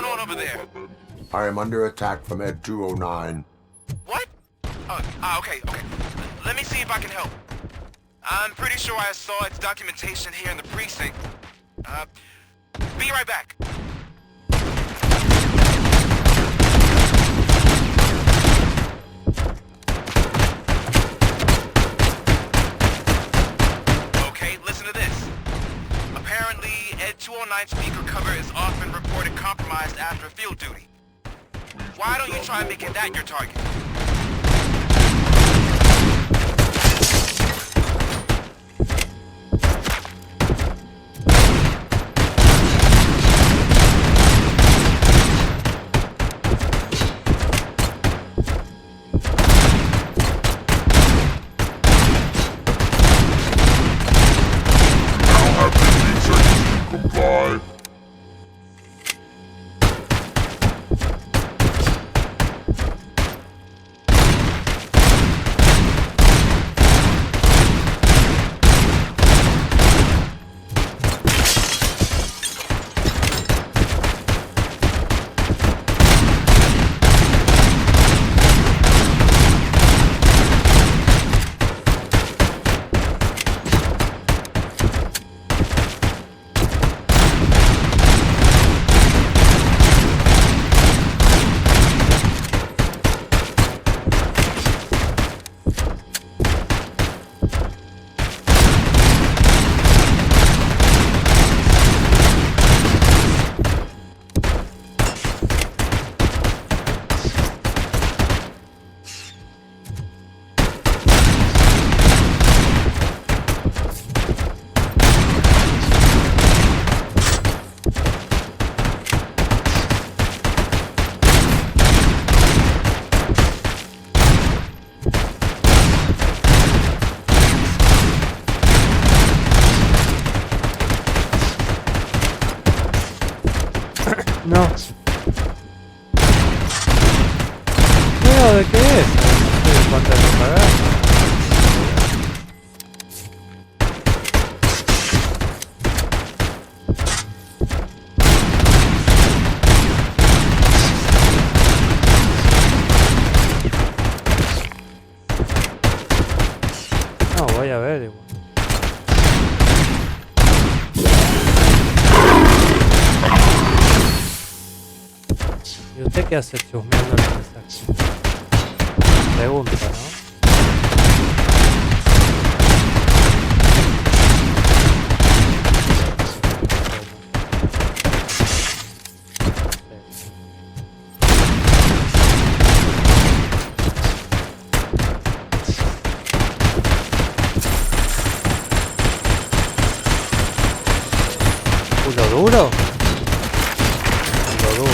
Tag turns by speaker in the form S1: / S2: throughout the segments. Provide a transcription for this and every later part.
S1: going on over there?
S2: I am under attack from Ed 209.
S1: What? Okay. Let me see if I can help. I'm pretty sure I saw its documentation here in the precinct. Be right back. Okay, listen to this. Apparently, Ed 209 speaker cover is often reported compromised after field duty. Why don't you try making that your target?
S3: No. ¿Pero de qué es? ¿Cuánto hay que pagar? No, voy a ver igual. ¿Y usted qué hace chusmeando los mensajes? Pregunta, ¿no? ¿Culo duro? Culo duro.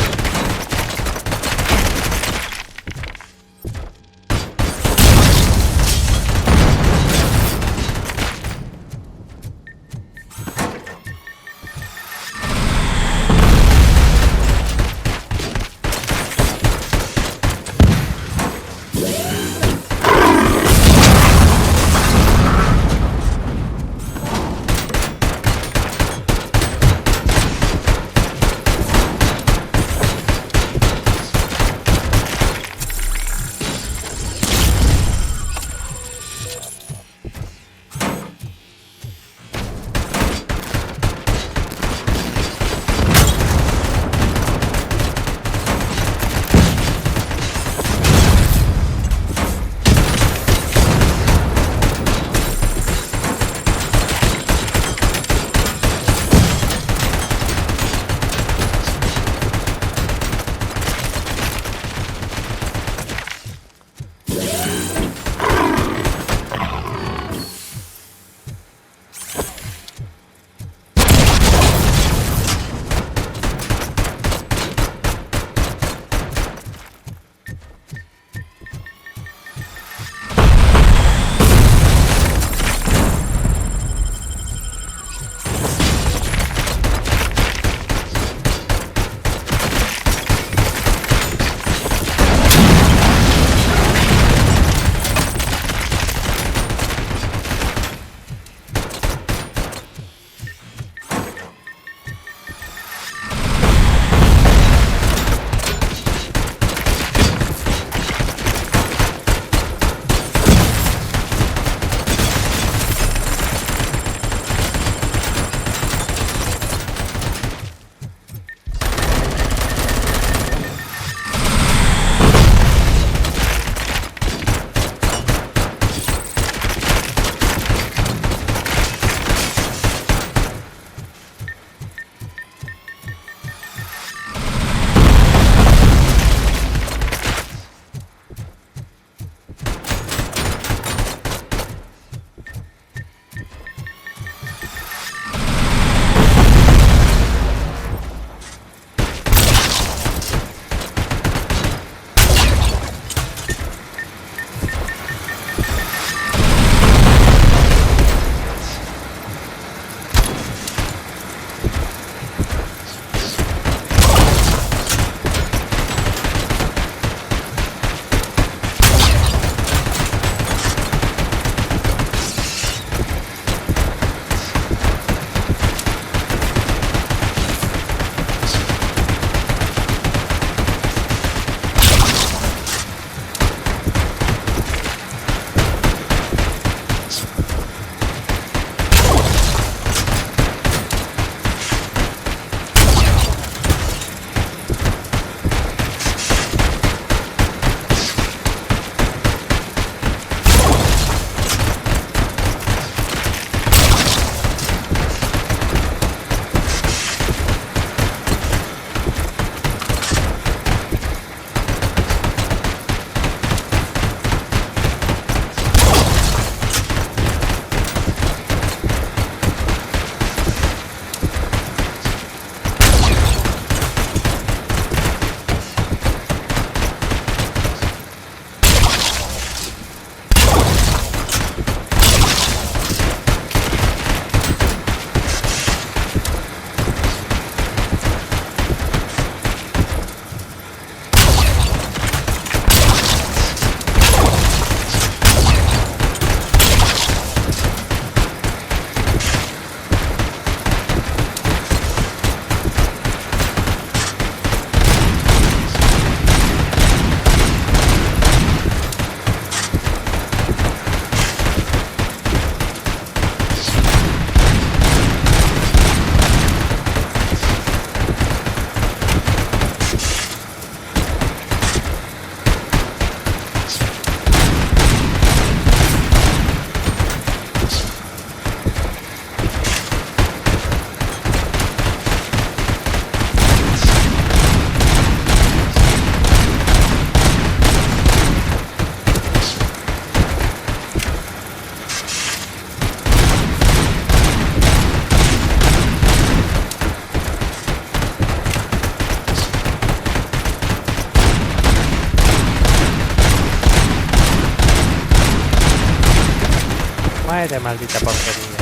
S3: Muere, maldita porquería.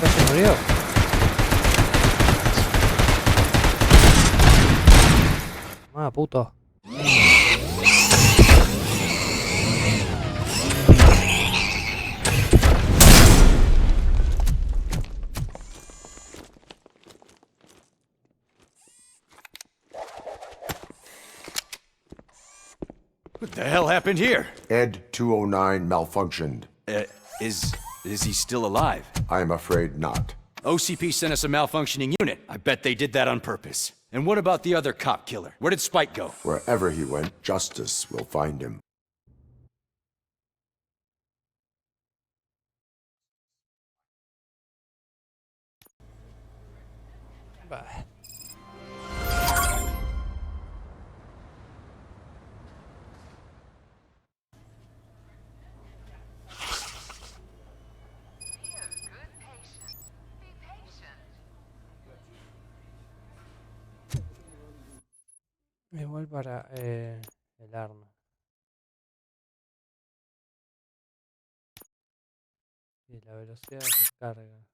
S3: ¿Ya se murió? Ah, puto.
S4: What the hell happened here?
S2: Ed 209 malfunctioned.
S4: Is he still alive?
S2: I'm afraid not.
S4: OCP sent us a malfunctioning unit. I bet they did that on purpose. And what about the other cop killer? Where did Spike go?
S2: Wherever he went, justice will find him.
S3: Bah. Igual para el arma. Y la velocidad de recarga.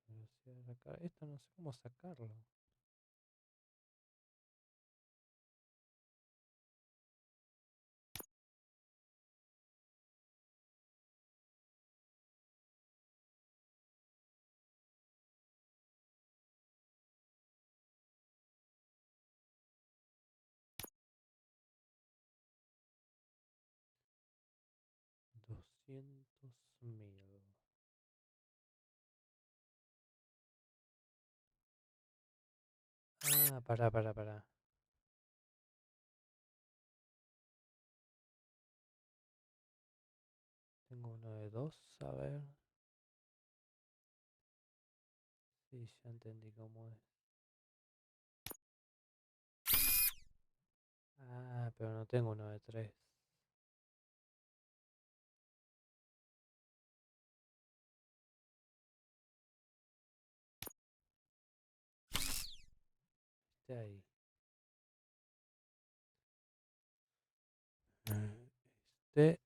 S3: Velocidad de recarga. Esto no sé cómo sacarlo. $200.000. Ah, pará. Tengo uno de dos, a ver. Sí, ya entendí cómo es. Ah, pero no tengo uno de tres. Este ahí. Este.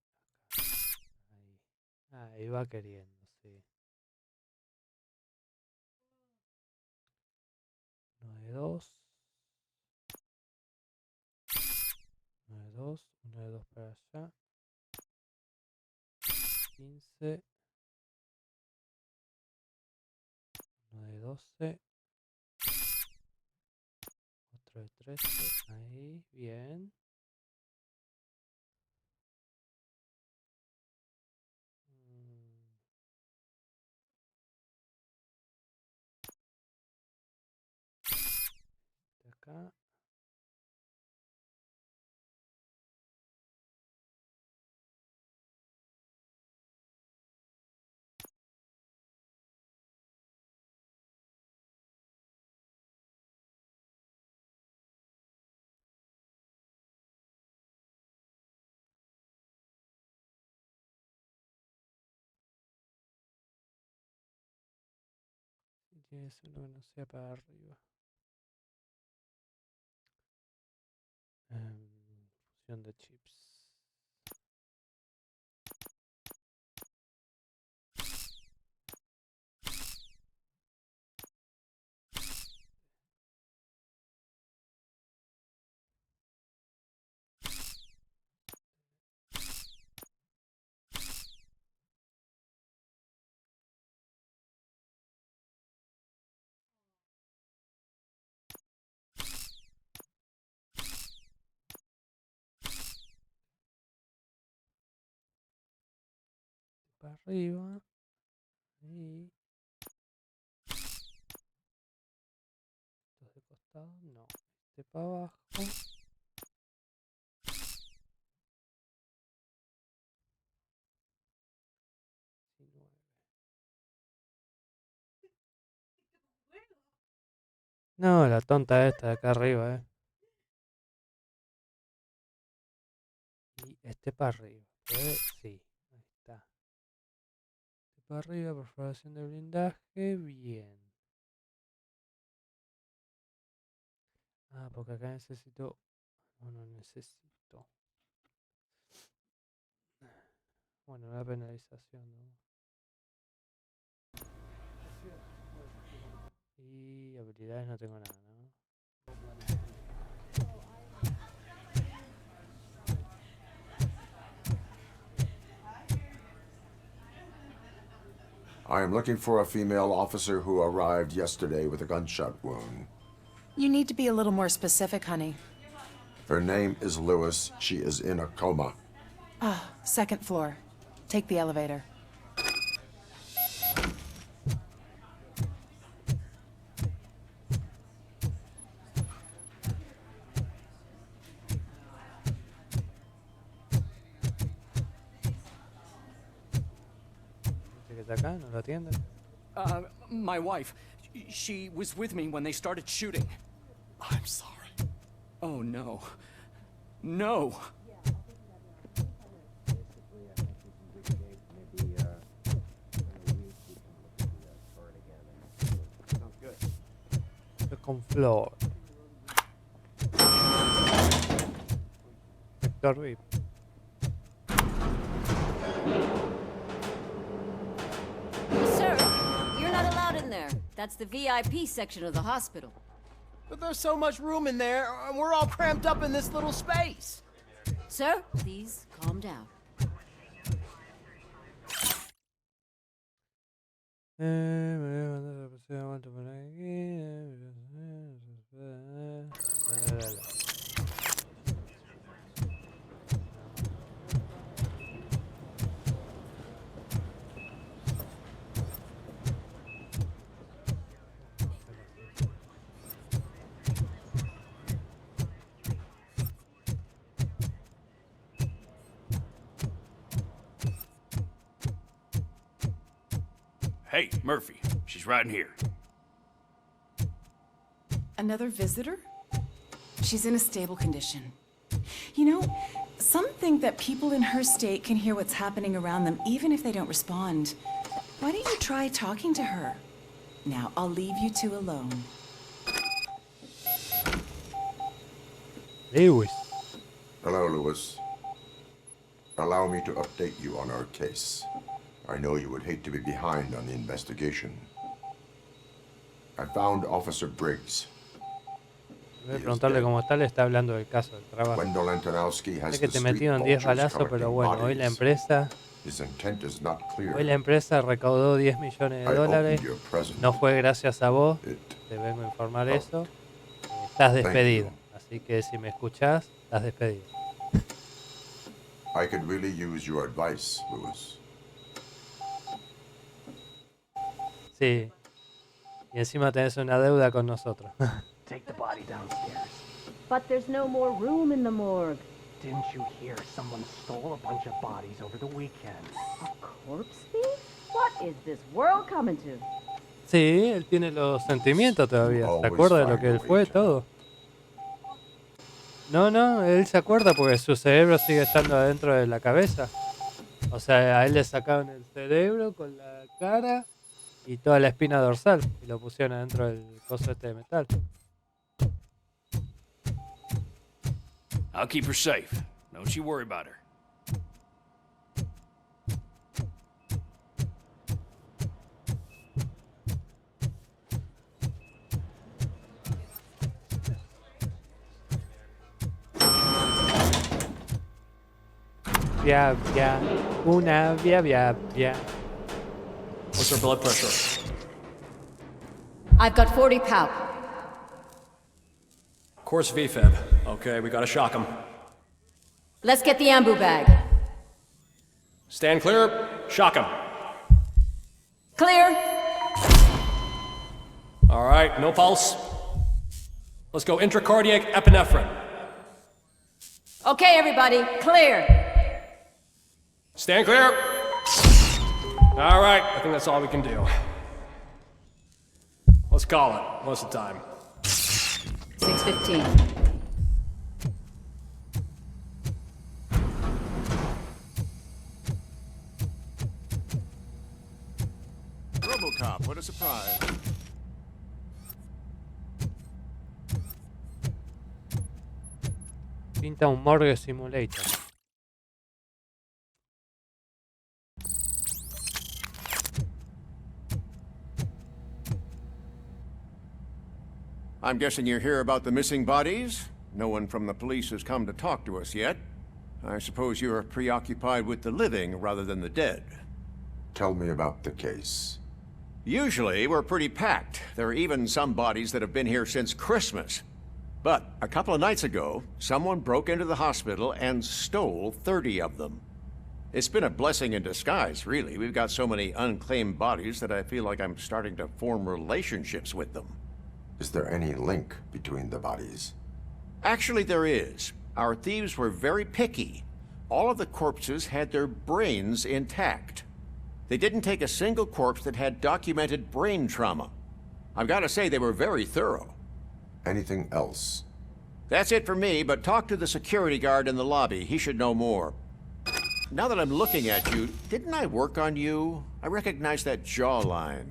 S3: Ahí. Ahí va queriendo, sí. Uno de dos. Uno de dos para allá. 15. Uno de 12. Otro de 13. Ahí, bien. De acá. Y tiene que ser uno que no sea para arriba. Fusión de chips. Para arriba. Y estos de costado. No. Este para abajo. 19. No, la tonta esta de acá arriba, Y este para arriba. Sí, ahí está. Este para arriba, perforación de blindaje, bien. Ah, porque acá necesito... No necesito. Bueno, la penalización, ¿no? Y habilidades no tengo nada, ¿no?
S2: I am looking for a female officer who arrived yesterday with a gunshot wound.
S5: You need to be a little more specific, honey.
S2: Her name is Lewis. She is in a coma.
S5: Ah, second floor. Take the elevator.
S3: Este que está acá, ¿no lo atiende?
S6: My wife. She was with me when they started shooting. I'm sorry. Oh, no. No!
S3: Second floor. Sector VIP.
S7: Sir, you're not allowed in there. That's the VIP section of the hospital.
S6: But there's so much room in there, and we're all cramped up in this little space.
S7: Sir, please calm down.
S8: Hey, Murphy. She's right in here.
S5: Another visitor? She's in a stable condition. You know, some think that people in her state can hear what's happening around them even if they don't respond. Why don't you try talking to her? Now, I'll leave you two alone.
S3: Lewis.
S2: Hello, Lewis. Allow me to update you on our case. I know you would hate to be behind on the investigation. I found Officer Briggs.
S3: Voy a preguntarle cómo está, le está hablando del caso del trabajo.
S2: Wendell Antonowski has
S3: Sé que
S2: the
S3: te
S2: street
S3: metieron 10
S2: vultures
S3: balazos, pero
S2: collecting
S3: bueno, hoy la
S2: bodies.
S3: empresa
S2: His intent is not clear.
S3: Hoy la empresa recaudó 10 millones de
S2: I
S3: dólares.
S2: opened your present.
S3: No fue gracias a vos,
S2: It
S3: te vengo a informar
S2: Oh.
S3: eso. Estás despedido.
S2: you.
S3: Así que si me escuchás, estás despedido.
S2: I could really use your advice, Lewis.
S3: Sí. Y encima tenés una deuda con nosotros.
S9: Take the body downstairs.
S7: But there's no more room in the morgue.
S9: Didn't you hear someone stole a bunch of bodies over the weekend?
S7: A corpse thief? What is this world coming to?
S3: Sí, él tiene los sentimientos todavía. ¿Se
S2: Always
S3: acuerda de lo
S2: find
S3: que
S2: a
S3: él
S2: way
S3: fue?
S2: to-
S3: Todo. No, él se acuerda porque su cerebro sigue estando adentro de la cabeza. O sea, a él le sacaron el cerebro con la cara y toda la espina dorsal y lo pusieron adentro del coso este de metal.
S8: I'll keep her safe. Don't you worry about her.
S3: Via, una via.
S6: What's her blood pressure?
S7: I've got 40 pow.
S6: Course VFib. Okay, we gotta shock him.
S7: Let's get the ambu bag.
S6: Stand clear, shock him.
S7: Clear.
S6: All right, no pulse. Let's go intracardiac epinephrine.
S7: Okay, everybody, clear.
S6: Stand clear. All right, I think that's all we can do. Let's call it most of the time.
S7: 6:15.
S10: Robocop, what a surprise.
S3: Pinta un morgue simulator.
S10: I'm guessing you're here about the missing bodies? No one from the police has come to talk to us yet. I suppose you're preoccupied with the living rather than the dead.
S2: Tell me about the case.
S10: Usually, we're pretty packed. There are even some bodies that have been here since Christmas. But a couple of nights ago, someone broke into the hospital and stole 30 of them. It's been a blessing in disguise, really. We've got so many unclaimed bodies that I feel like I'm starting to form relationships with them.
S2: Is there any link between the bodies?
S10: Actually, there is. Our thieves were very picky. All of the corpses had their brains intact. They didn't take a single corpse that had documented brain trauma. I've got to say, they were very thorough.
S2: Anything else?
S10: That's it for me, but talk to the security guard in the lobby. He should know more. Now that I'm looking at you, didn't I work on you? I recognize that jawline.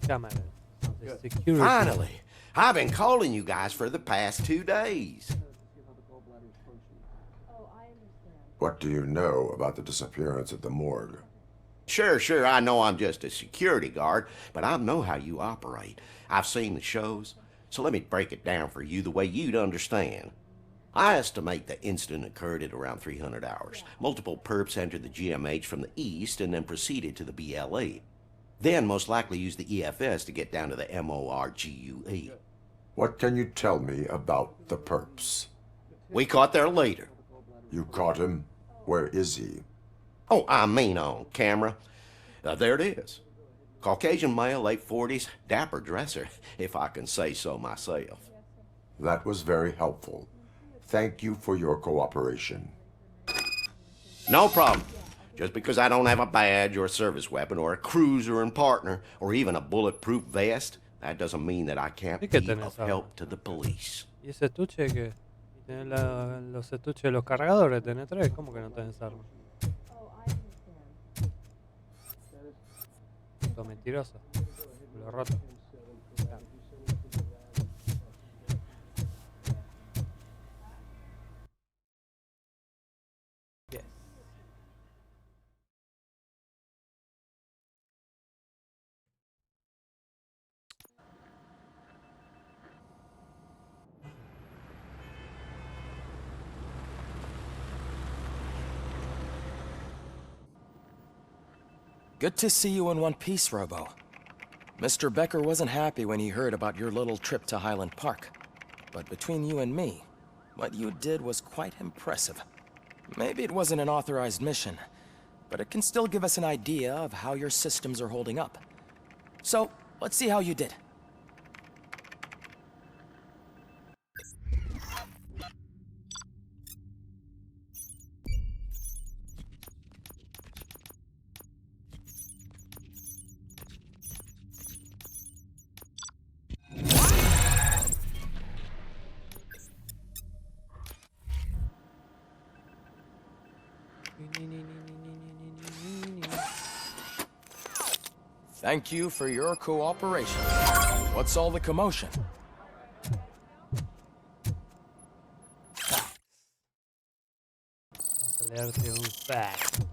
S3: Cámara. The security.
S11: Finally! I've been calling you guys for the past 2 days.
S2: What do you know about the disappearance at the morgue?
S11: Sure, I know I'm just a security guard, but I know how you operate. I've seen the shows, so let me break it down for you the way you'd understand. I estimate the incident occurred at around 300 hours. Multiple perps entered the GMH from the east and then proceeded to the BLE. Then most likely used the EFS to get down to the MORGUE.
S2: What can you tell me about the perps?
S11: We caught their leader.
S2: You caught him? Where is he?
S11: Oh, I mean on camera. There it is. Caucasian male, late 40s, dapper dresser, if I can say so myself.
S2: That was very helpful. Thank you for your cooperation.
S11: No problem. Just because I don't have a badge or a service weapon or a cruiser and partner or even a bulletproof vest, that doesn't mean that I can't be of help to the police.
S3: ¿Y ese estuche qué? ¿Y tenés los estuches de los cargadores? ¿Tenés 3? ¿Cómo que no tenés arma? Todo mentiroso. Lo roto. Yes.
S12: Good to see you in one piece, Robo. Mr. Becker wasn't happy when he heard about your little trip to Highland Park. But between you and me, what you did was quite impressive. Maybe it wasn't an authorized mission, but it can still give us an idea of how your systems are holding up. So, let's see how you did. Thank you for your cooperation. What's all the commotion?
S3: Vamos a leerte un fact.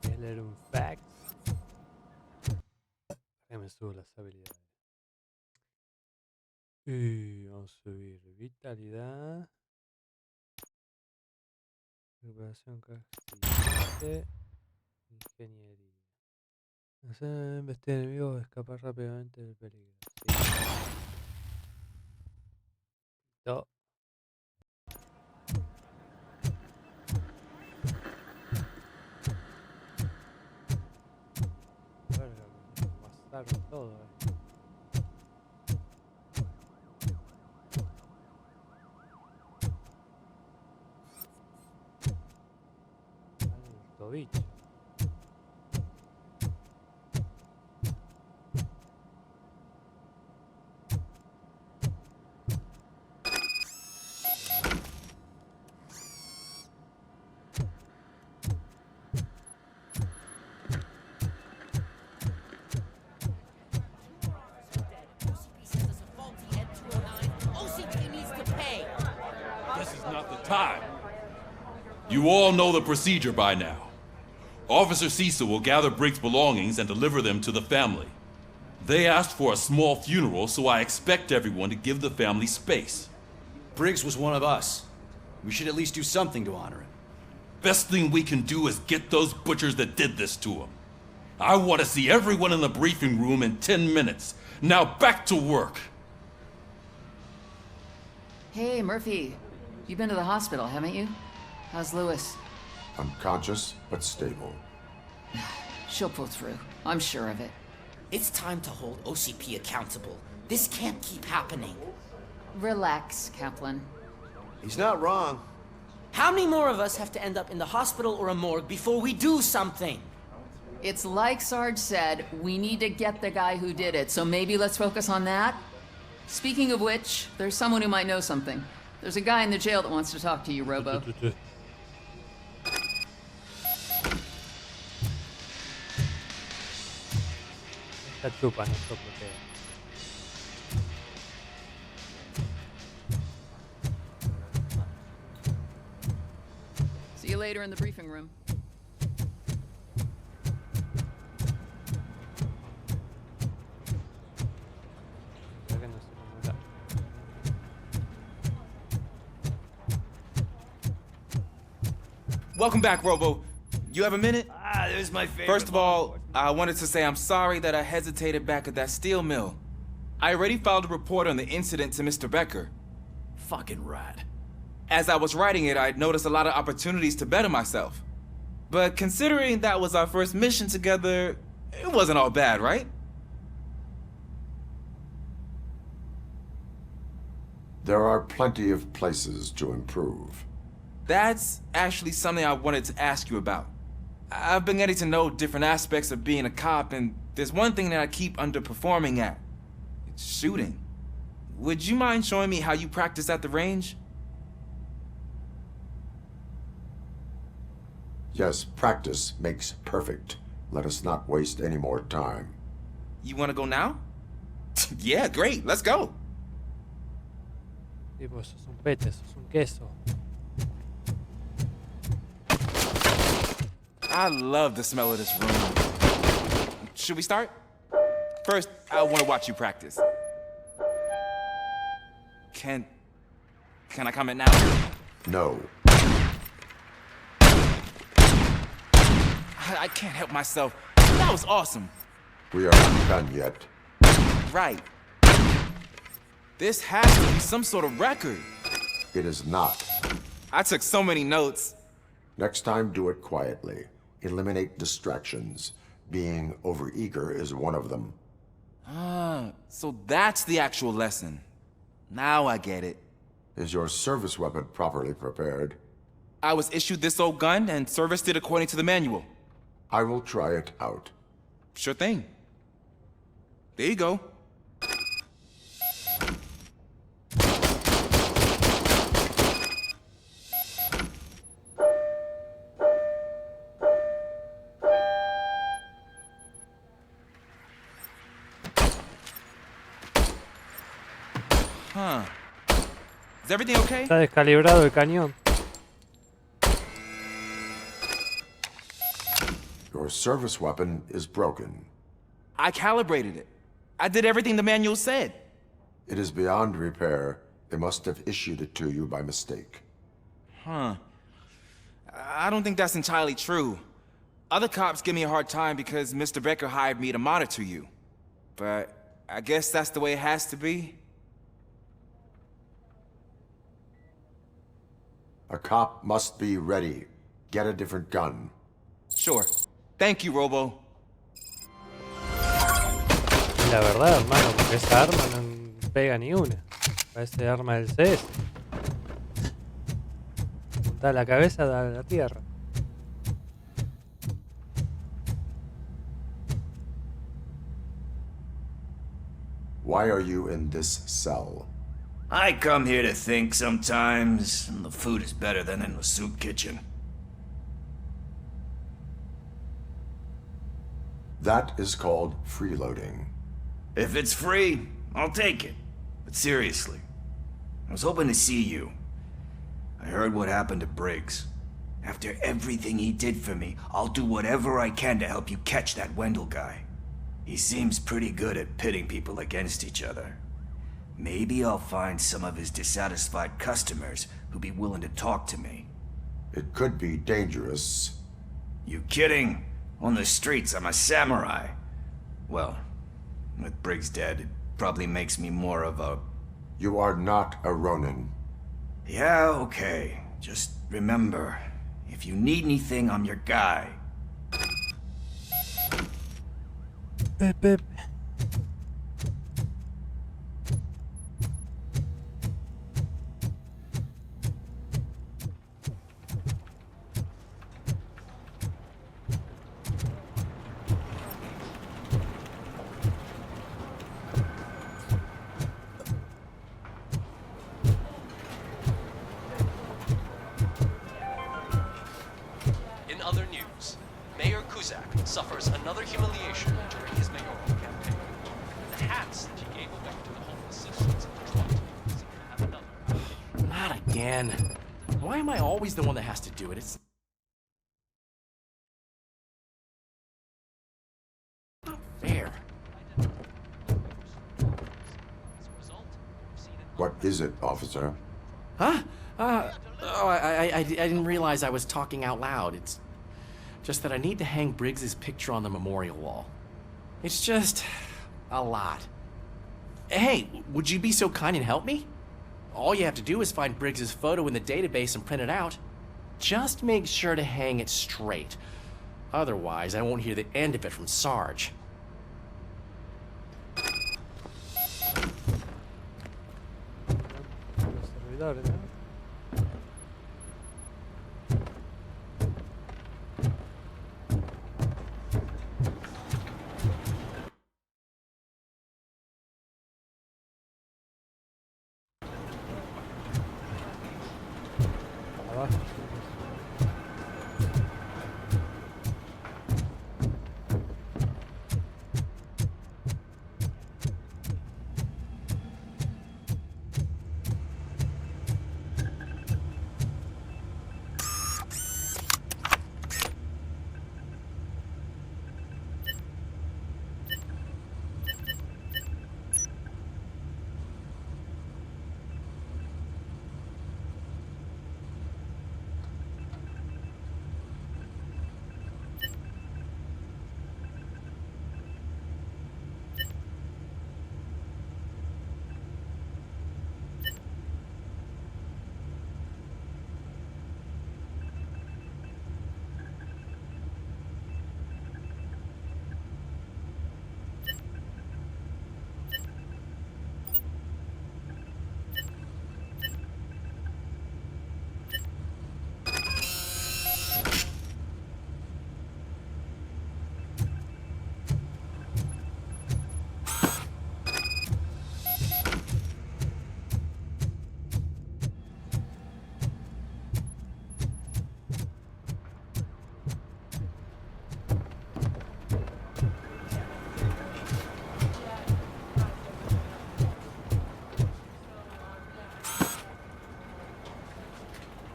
S3: ¿Quieres leer un fact? Déjame subir las habilidades. Y vamos a subir vitalidad. Recuperación castigante. Ingeniería. Hacer embestir enemigos, escapar rápidamente del peligro. Sí. No. bajaron todo. Alto bicho.
S13: Time. You all know the procedure by now. Officer Cecil will gather Briggs' belongings and deliver them to the family. They asked for a small funeral, so I expect everyone to give the family space.
S4: Briggs was one of us. We should at least do something to honor him.
S13: Best thing we can do is get those butchers that did this to him. I want to see everyone in the briefing room in 10 minutes. Now back to work.
S14: Hey, Murphy. You've been to the hospital, haven't you? How's Lewis?
S2: Unconscious, but stable.
S14: She'll pull through. I'm sure of it.
S15: It's time to hold OCP accountable. This can't keep happening.
S14: Relax, Kaplan.
S11: He's not wrong.
S15: How many more of us have to end up in the hospital or a morgue before we do something?
S14: It's like Sarge said, we need to get the guy who did it, so maybe let's focus on that? Speaking of which, there's someone who might know something. There's a guy in the jail that wants to talk to you, Robo.
S3: Esta chupa, no soporte.
S14: See you later in the briefing room.
S16: Welcome back, Robo. You have a minute?
S8: There's my favorite.
S16: First of all, I wanted to say I'm sorry that I hesitated back at that steel mill. I already filed a report on the incident to Mr. Becker.
S8: Fucking rat.
S16: As I was writing it, I noticed a lot of opportunities to better myself. But considering that was our first mission together, it wasn't all bad, right?
S2: There are plenty of places to improve.
S16: That's actually something I wanted to ask you about. I've been getting to know different aspects of being a cop, and there's one thing that I keep underperforming at. It's shooting. Would you mind showing me how you practice at the range?
S2: Yes, practice makes perfect. Let us not waste any more time.
S16: You want to go now? Yeah, great. Let's go.
S3: Tipo, sos un pete, sos un queso.
S16: I love the smell of this room. Should we start? First, I want to watch you practice. Can I comment now?
S2: No.
S16: I can't help myself. That was awesome.
S2: We are not done yet.
S16: Right. This has to be some sort of record.
S2: It is not.
S16: I took so many notes.
S2: Next time, do it quietly. Eliminate distractions. Being overeager is one of them.
S16: Ah, so that's the actual lesson. Now I get it.
S2: Is your service weapon properly prepared?
S16: I was issued this old gun and serviced it according to the manual.
S2: I will try it out.
S16: Sure thing. There you go. Huh. Is everything okay?
S3: Está descalibrado el cañón.
S2: Your service weapon is broken.
S16: I calibrated it. I did everything the manual said.
S2: It is beyond repair. They must have issued it to you by mistake.
S16: Huh. I don't think that's entirely true. Other cops give me a hard time because Mr. Becker hired me to monitor you. But I guess that's the way it has to be.
S2: A cop must be ready. Get a different gun.
S16: Sure. Thank you, Robo.
S3: Y la verdad, hermano, porque esa arma no pega ni una. Parece arma del CS. Punta la cabeza, da a la tierra.
S2: Why are you in this cell?
S8: I come here to think sometimes, and the food is better than in the soup kitchen.
S2: That is called freeloading.
S8: If it's free, I'll take it. But seriously, I was hoping to see you. I heard what happened to Briggs. After everything he did for me, I'll do whatever I can to help you catch that Wendell guy. He seems pretty good at pitting people against each other. Maybe I'll find some of his dissatisfied customers who'd be willing to talk to me.
S2: It could be dangerous.
S8: You kidding? On the streets, I'm a samurai. Well, with Briggs dead, it probably makes me more of a...
S2: You are not a Ronin.
S8: Yeah, okay. Just remember, if you need anything, I'm your guy.
S3: Pip, pip.
S17: In other news, Mayor Kuzak suffers another humiliation during his mayoral campaign. The hats that he gave away to the homeless citizens of Detroit seem to have another.
S9: Not again. Why am I always the one that has to do it? It's not fair.
S2: What is it, officer?
S9: Huh? I didn't realize I was talking out loud. It's just that I need to hang Briggs's picture on the memorial wall. It's just a lot. Hey, would you be so kind and help me? All you have to do is find Briggs's photo in the database and print it out. Just make sure to hang it straight. Otherwise, I won't hear the end of it from Sarge.
S3: Los servidores, ¿no? Abajo.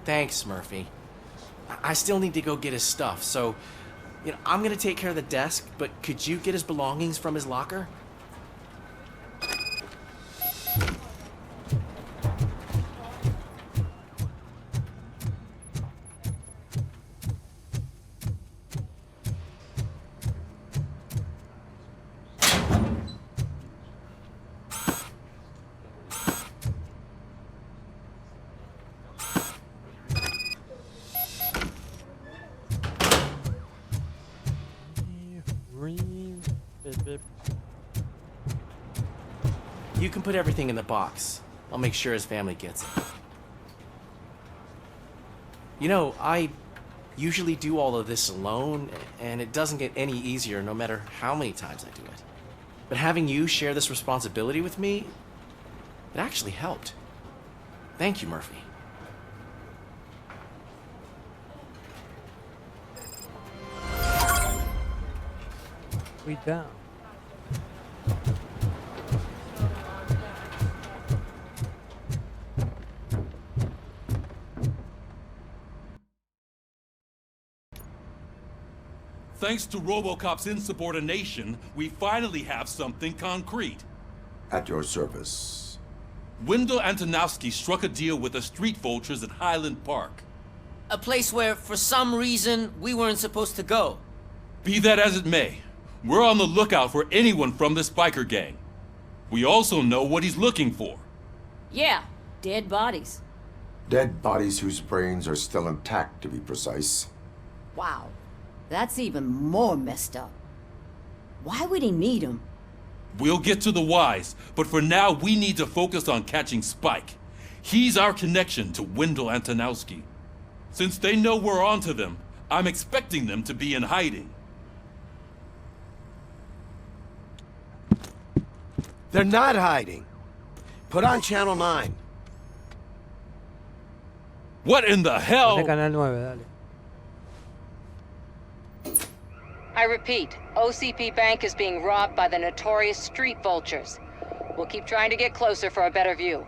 S9: Thanks, Murphy. I still need to go get his stuff, so, I'm gonna take care of the desk, but could you get his belongings from his locker? You can put everything in the box. I'll make sure his family gets it. You know, I usually do all of this alone, and it doesn't get any easier no matter how many times I do it. But having you share this responsibility with me, it actually helped. Thank you, Murphy.
S3: We down.
S13: Thanks to Robocop's insubordination, we finally have something concrete.
S2: At your service.
S13: Wendell Antonowski struck a deal with the street vultures at Highland Park.
S15: A place where, for some reason, we weren't supposed to go.
S13: Be that as it may, we're on the lookout for anyone from this biker gang. We also know what he's looking for.
S7: Yeah, dead bodies.
S2: Dead bodies whose brains are still intact, to be precise.
S7: Wow, that's even more messed up. Why would he need them?
S13: We'll get to the whys, but for now we need to focus on catching Spike. He's our connection to Wendell Antonowski. Since they know we're onto them, I'm expecting them to be in hiding.
S11: They're not hiding. Put on Channel 9.
S13: What in the hell?
S3: Pone Canal 9, dale.
S18: I repeat, OCP Bank is being robbed by the notorious street vultures. We'll keep trying to get closer for a better view.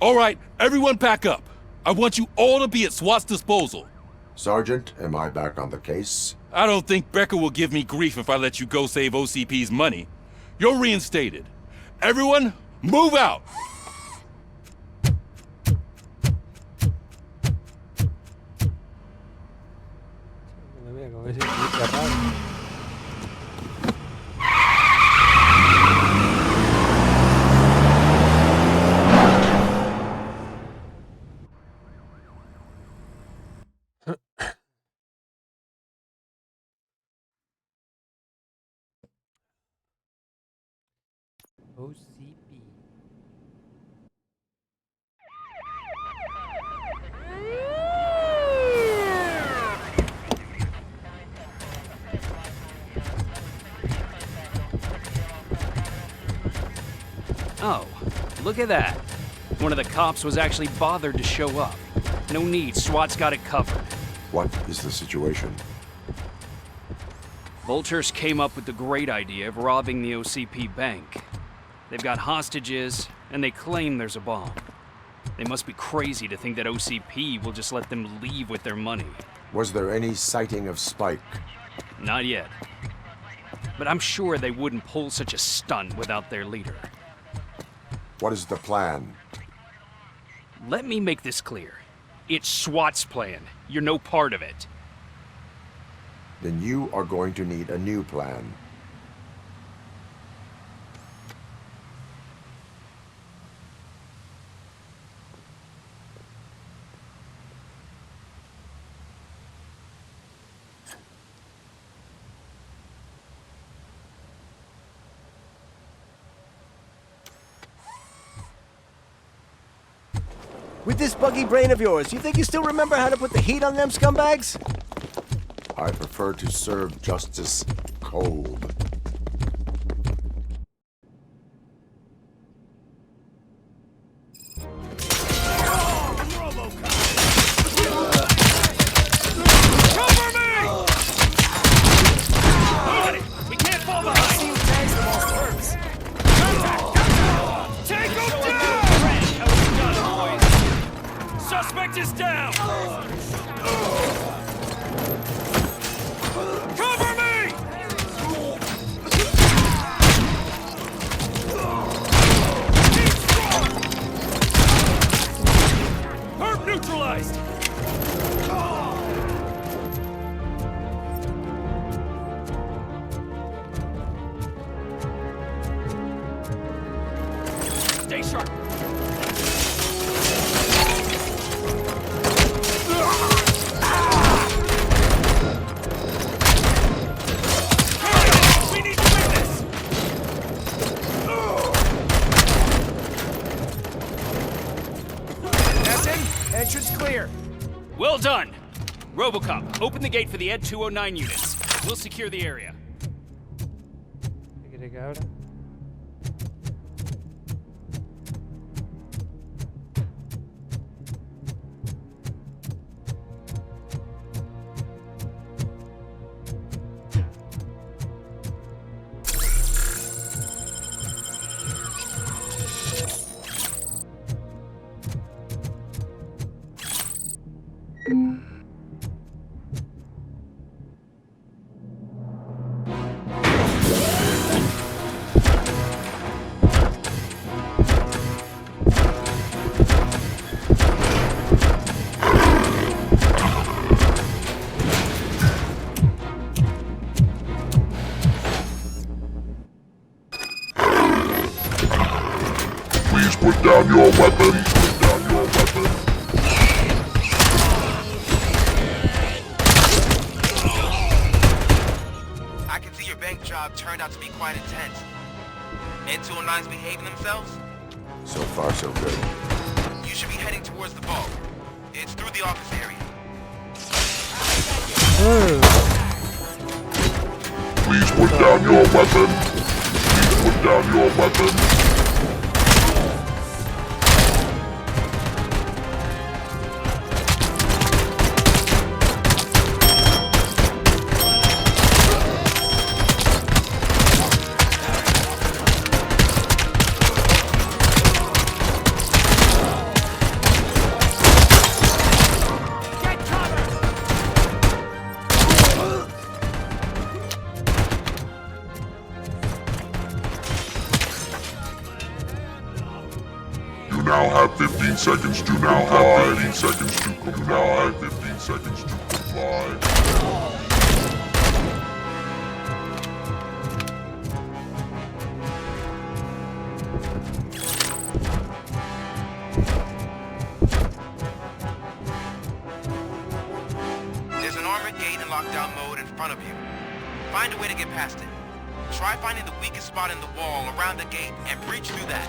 S13: All right, everyone pack up. I want you all to be at SWAT's disposal.
S2: Sergeant, am I back on the case?
S13: I don't think Becker will give me grief if I let you go save OCP's money. You're reinstated. Everyone, move out!
S3: Mira, como ese clip raro. OCP.
S19: Oh, look at that. One of the cops was actually bothered to show up. No need, SWAT's got it covered.
S2: What is the situation?
S19: Vultures came up with the great idea of robbing the OCP bank. They've got hostages, and they claim there's a bomb. They must be crazy to think that OCP will just let them leave with their money.
S2: Was there any sighting of Spike?
S19: Not yet. But I'm sure they wouldn't pull such a stunt without their leader.
S2: What is the plan?
S19: Let me make this clear. It's SWAT's plan. You're no part of it.
S2: Then you are going to need a new plan.
S20: With this buggy brain of yours, you think you still remember how to put the heat on them scumbags?
S2: I prefer to serve justice cold.
S19: Suspect is down! Cover me! Stay sharp. We need to win this!
S6: Captain, entrance clear.
S19: Well done. Robocop, open the gate for the Ed 209 units. We'll secure the area.
S3: ¿Qué quiere que abra?
S2: Please put down your weapon. Put down your weapon.
S1: I can see your bank job turned out to be quite intense. Ed 209's behaving themselves?
S2: So far, so good.
S1: You should be heading towards the vault. It's through the office area.
S2: Please put down your weapon. Please put down your weapon. You now have 15 seconds to comply. 15 seconds to comply. You now have 15 seconds to comply.
S1: There's an armored gate in lockdown mode in front of you. Find a way to get past it. Try finding the weakest spot in the wall around the gate and breach through that.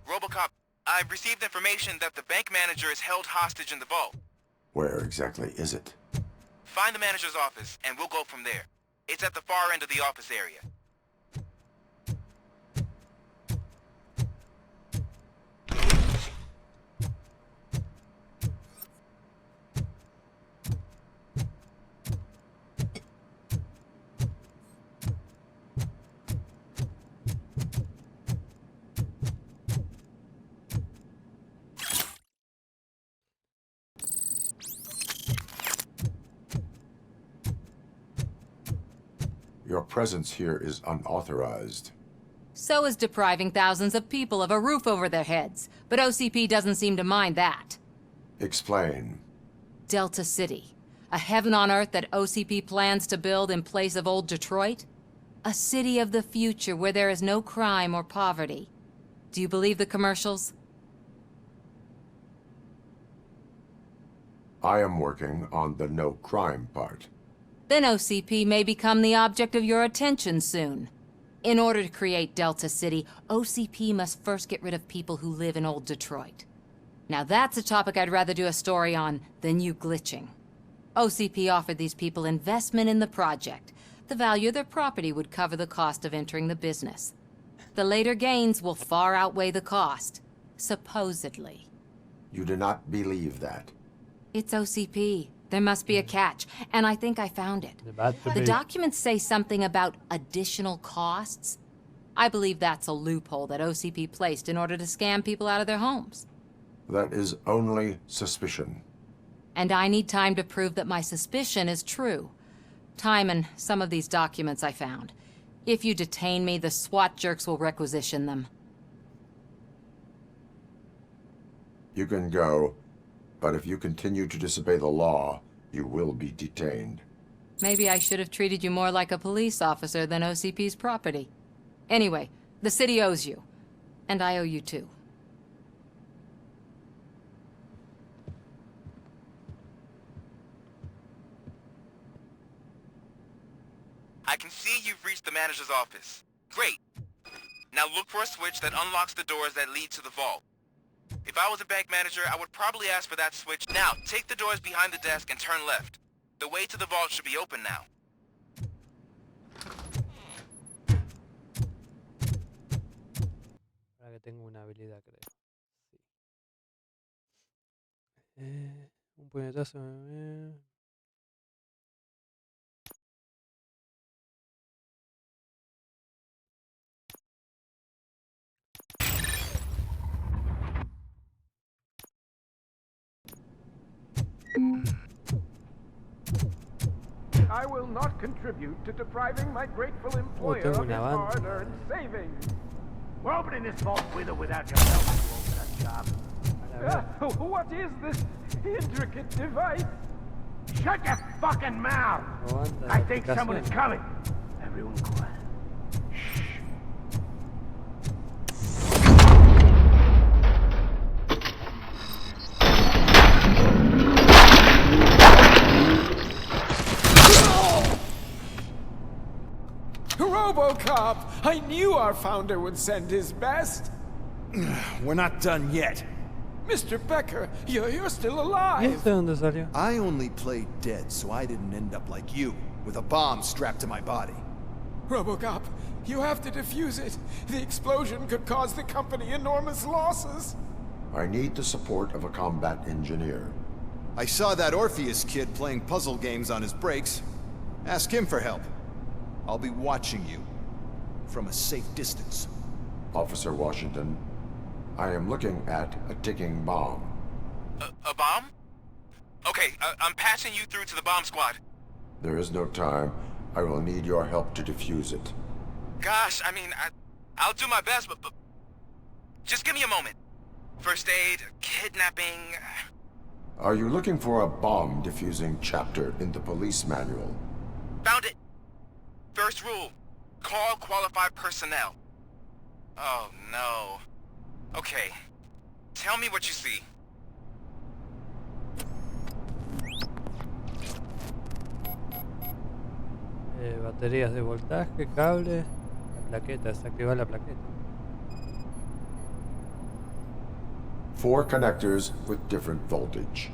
S1: Robocop, I've received information that the bank manager is held hostage in the vault.
S2: Where exactly is it?
S1: Find the manager's office, and we'll go from there. It's at the far end of the office area.
S2: presence here is unauthorized.
S18: So is depriving thousands of people of a roof over their heads. But OCP doesn't seem to mind that.
S2: Explain.
S18: Delta City. A heaven on earth that OCP plans to build in place of old Detroit? A city of the future where there is no crime or poverty. Do you believe the commercials?
S2: I am working on the no crime part.
S18: Then OCP may become the object of your attention soon. In order to create Delta City, OCP must first get rid of people who live in old Detroit. Now that's a topic I'd rather do a story on than you glitching. OCP offered these people investment in the project. The value of their property would cover the cost of entering the business. The later gains will far outweigh the cost, supposedly.
S2: You do not believe that?
S18: It's OCP. There must be a catch, and I think I found it. The documents say something about additional costs. I believe that's a loophole that OCP placed in order to scam people out of their homes.
S2: That is only suspicion.
S18: And I need time to prove that my suspicion is true. Time and some of these documents I found. If you detain me, the SWAT jerks will requisition them.
S2: You can go, but if you continue to disobey the law, you will be detained.
S18: Maybe I should have treated you more like a police officer than OCP's property. Anyway, the city owes you. And I owe you too.
S1: I can see you've reached the manager's office. Great. Now look for a switch that unlocks the doors that lead to the vault. If I was a bank manager, I would probably ask for that switch. Now, take the doors behind the desk and turn left. The way to the vault should be open now.
S3: Ahora que tengo una habilidad, creo. Sí. Un puñetazo.
S21: I will not contribute to depriving my grateful employer of his hard-earned savings. We're opening this vault with or without your help to open that job. What is this intricate device? Shut your fucking mouth! I think someone is coming. Everyone quiet.
S22: Robocop! I knew our founder would send his best.
S23: We're not done yet.
S22: Mr. Becker, you're still alive.
S23: I only played dead, so I didn't end up like you, with a bomb strapped to my body.
S22: Robocop, you have to defuse it. The explosion could cause the company enormous losses.
S2: I need the support of a combat engineer.
S23: I saw that Orpheus kid playing puzzle games on his breaks. Ask him for help. I'll be watching you from a safe distance.
S2: Officer Washington, I am looking at a ticking bomb.
S1: A bomb? Okay, I'm passing you through to the bomb squad.
S2: There is no time. I will need your help to defuse it.
S1: Gosh, I mean, I'll do my best, but just give me a moment. First aid, kidnapping...
S2: Are you looking for a bomb defusing chapter in the police manual?
S1: Found it! First rule, call qualified personnel. Oh no. Okay, tell me what you see.
S3: Baterías de voltaje, cable, la plaqueta, desactivar la plaqueta.
S2: 4 connectors with different voltage.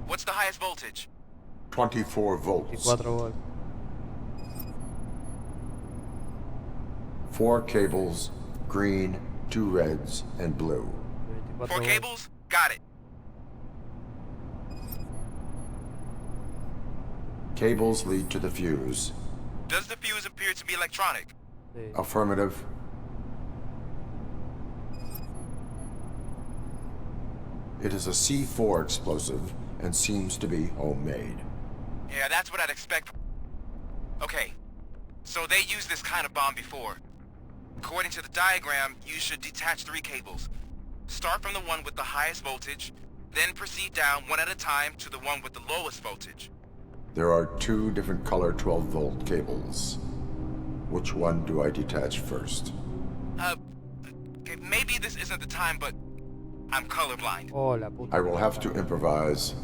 S1: What's the highest voltage?
S2: 24 volts.
S3: 24 volts.
S2: 4 cables, green, 2 reds, and blue.
S1: 4 cables? Got it.
S2: Cables lead to the fuse.
S1: Does the fuse appear to be electronic?
S2: Affirmative. It is a C4 explosive and seems to be homemade.
S1: Yeah, that's what I'd expect. Okay. So they used this kind of bomb before. According to the diagram, you should detach 3 cables. Start from the one with the highest voltage, then proceed down one at a time to the one with the lowest voltage.
S2: There are 2 different color 12-volt cables. Which one do I detach first?
S1: Okay, maybe this isn't the time, but I'm colorblind.
S3: Oh, la puta.
S2: I will have to improvise.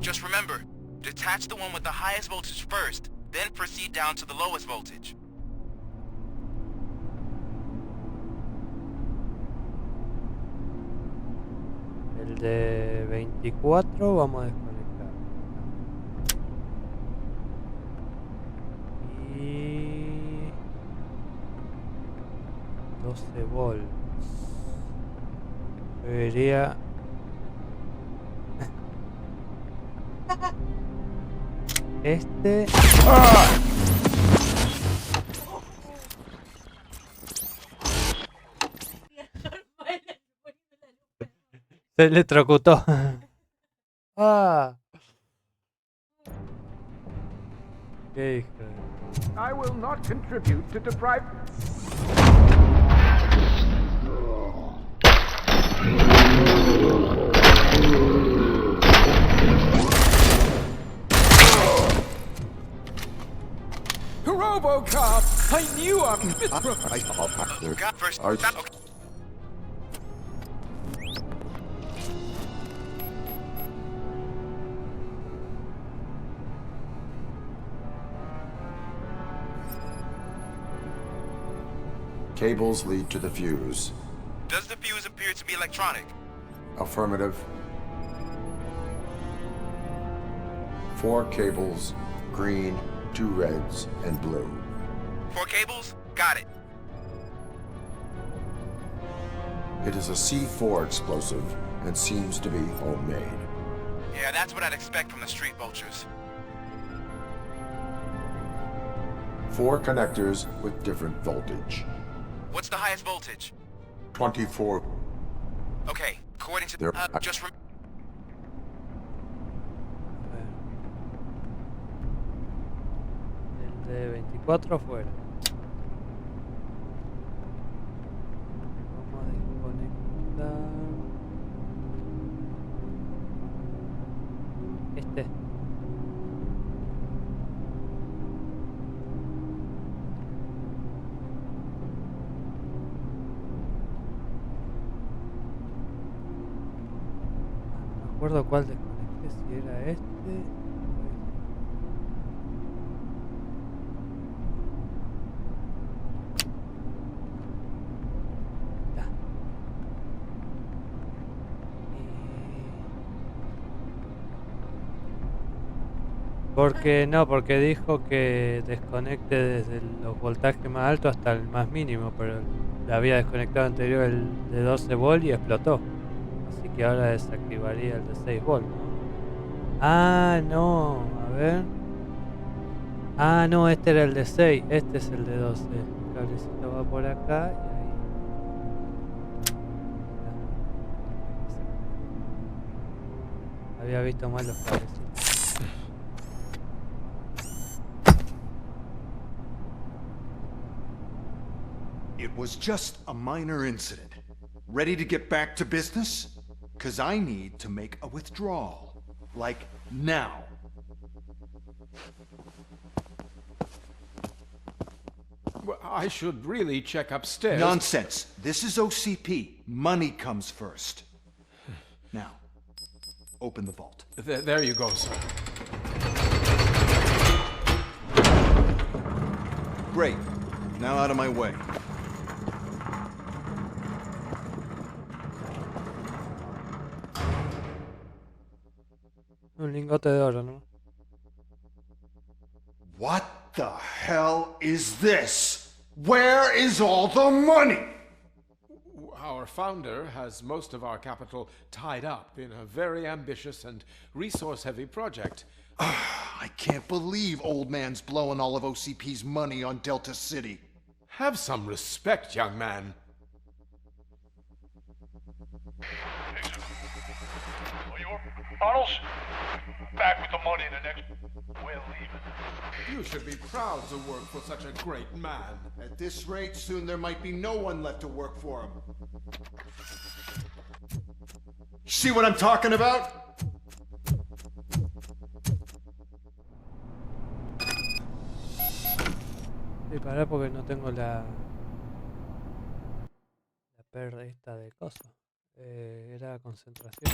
S1: Just remember, detach the one with the highest voltage first, then proceed down to the lowest voltage.
S3: El de 24 vamos a desconectar. Y 12 volts. Yo diría este. ¡Ah! Se electrocutó. Ah. Qué hijo de...
S21: I will not contribute to deprive... Robocop! I knew
S2: Cables lead to the fuse.
S1: Does the fuse appear to be electronic?
S2: Affirmative. 4 cables, green, 2 reds, and blue.
S1: 4 cables? Got it.
S2: It is a C4 explosive and seems to be homemade.
S1: Yeah, that's what I'd expect from the street vultures.
S2: 4 connectors with different voltage.
S1: What's the highest voltage?
S2: 24.
S1: Okay, according to
S2: There-
S1: just
S3: El de 24 fuera. Vamos a desconectar este. No me acuerdo cuál desconecté, si era este o este. Porque no, porque dijo que desconecte desde los voltajes más altos hasta el más mínimo, pero le había desconectado anterior el de 12 volt y explotó. Así que ahora desactivaría el de 6 volt, ¿no? Ah, no, a ver. Ah, no, este era el de 6, este es el de 12. El cablecito va por acá y ahí. Había visto mal los cablecitos.
S23: It was just a minor incident. Ready to get back to business? 'Cause I need to make a withdrawal. Like, now.
S21: Well, I should really check upstairs.
S23: Nonsense. This is OCP. Money comes first. Now, open the vault.
S21: There you go, sir.
S23: Great. Now out of my way.
S3: Un lingote de oro, ¿no?
S23: What the hell is this? Where is all the money?
S21: Our founder has most of our capital tied up in a very ambitious and resource-heavy project.
S23: I can't believe old man's blowing all of OCP's money on Delta City.
S21: Have some respect, young man. Tunnels? Back with the money in the next... We're leaving.
S5: You should be proud to work for such a great man.
S23: At this rate, soon there might be no one left to work for him. See what I'm talking about?
S3: Sí, pará porque no tengo la perra esta de coso. Era concentración.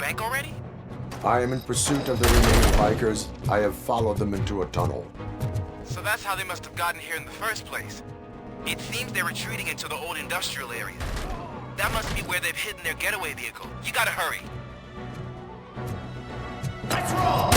S1: bank already?
S2: I am in pursuit of the remaining bikers. I have followed them into a tunnel.
S1: So that's how they must have gotten here in the first place. It seems they're retreating into the old industrial area. That must be where they've hidden their getaway vehicle. You gotta hurry. Let's roll!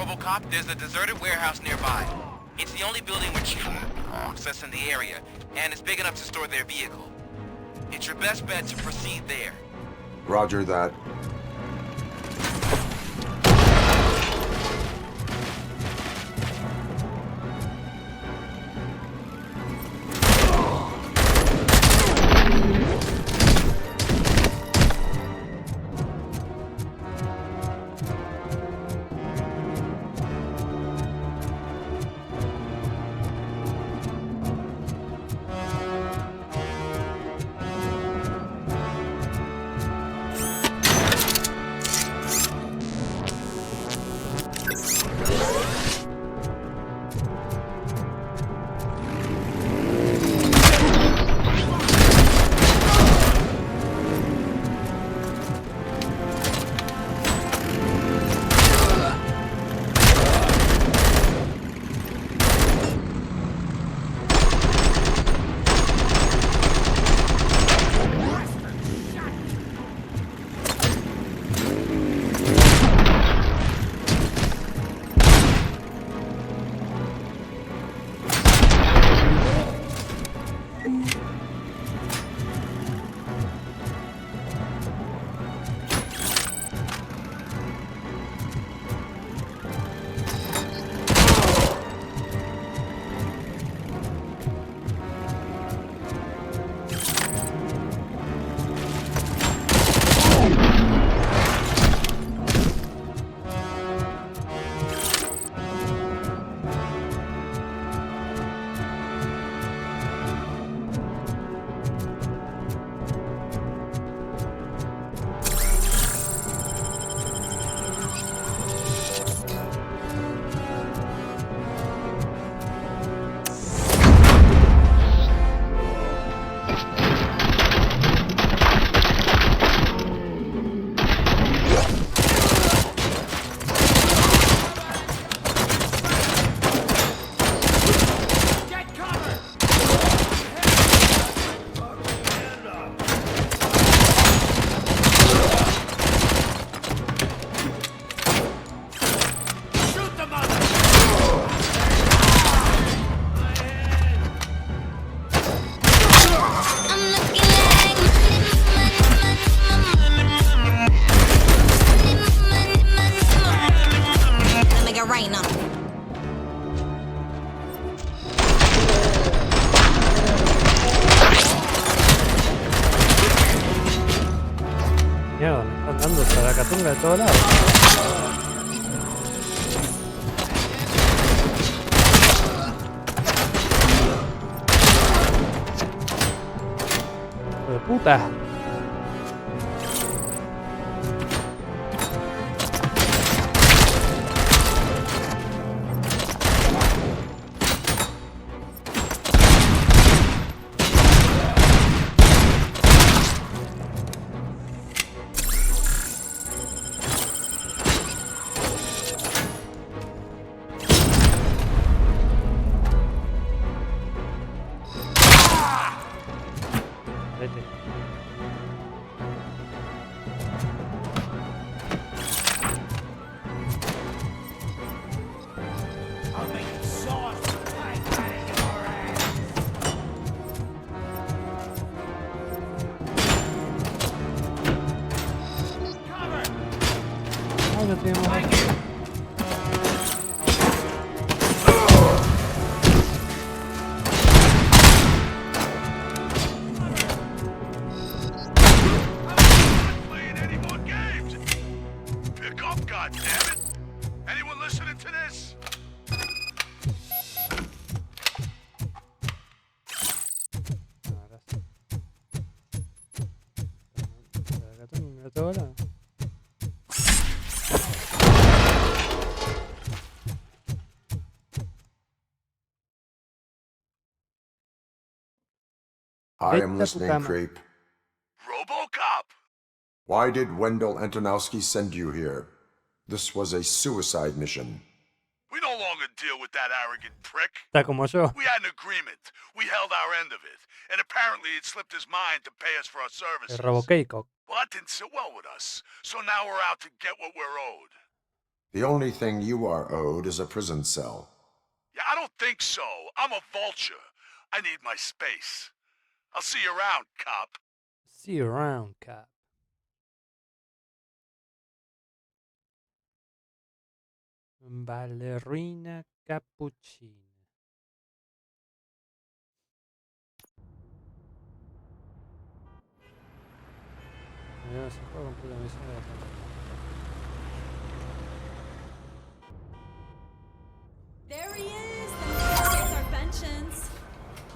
S1: Robocop, there's a deserted warehouse nearby. It's the only building with access in the area, and it's big enough to store their vehicle. It's your best bet to proceed there.
S2: Roger that.
S3: Mierda, me están dando zaracatunga de todos lados. ¡Hijo de puta!
S2: I am listening, Creep.
S4: Robocop!
S2: Why did Wendell Antonowski send you here? This was a suicide mission.
S4: We no longer deal with that arrogant prick.
S3: Está como yo.
S4: We had an agreement. We held our end of it. And apparently it slipped his mind to pay us for our services.
S3: El Robocop.
S4: Well, that didn't sit well with us. So now we're out to get what we're owed.
S2: The only thing you are owed is a prison cell.
S4: Yeah, I don't think so. I'm a vulture. I need my space. I'll see you around, cop.
S3: See you around, cop. Ballerina cappuccina. Mira, se juega con puta misión.
S10: There he is! The man our pensions.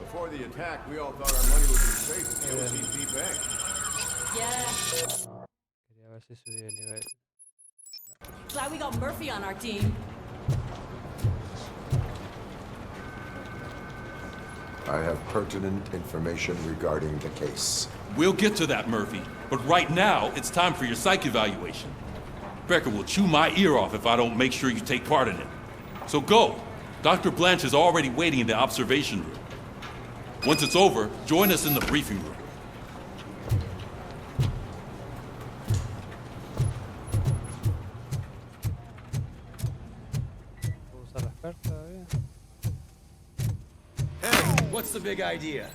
S23: Before the attack, we all thought our money would be safe at the OCP Bank.
S10: Yeah.
S3: Quería ver si subí de nivel.
S10: Glad we got Murphy on our team.
S2: I have pertinent information regarding the case.
S13: We'll get to that, Murphy. But right now, it's time for your psych evaluation. Becker will chew my ear off if I don't make sure you take part in it. So go. Dr. Blanche is already waiting in the observation room. Once it's over, join us in the briefing room.
S20: Hey, what's the big idea?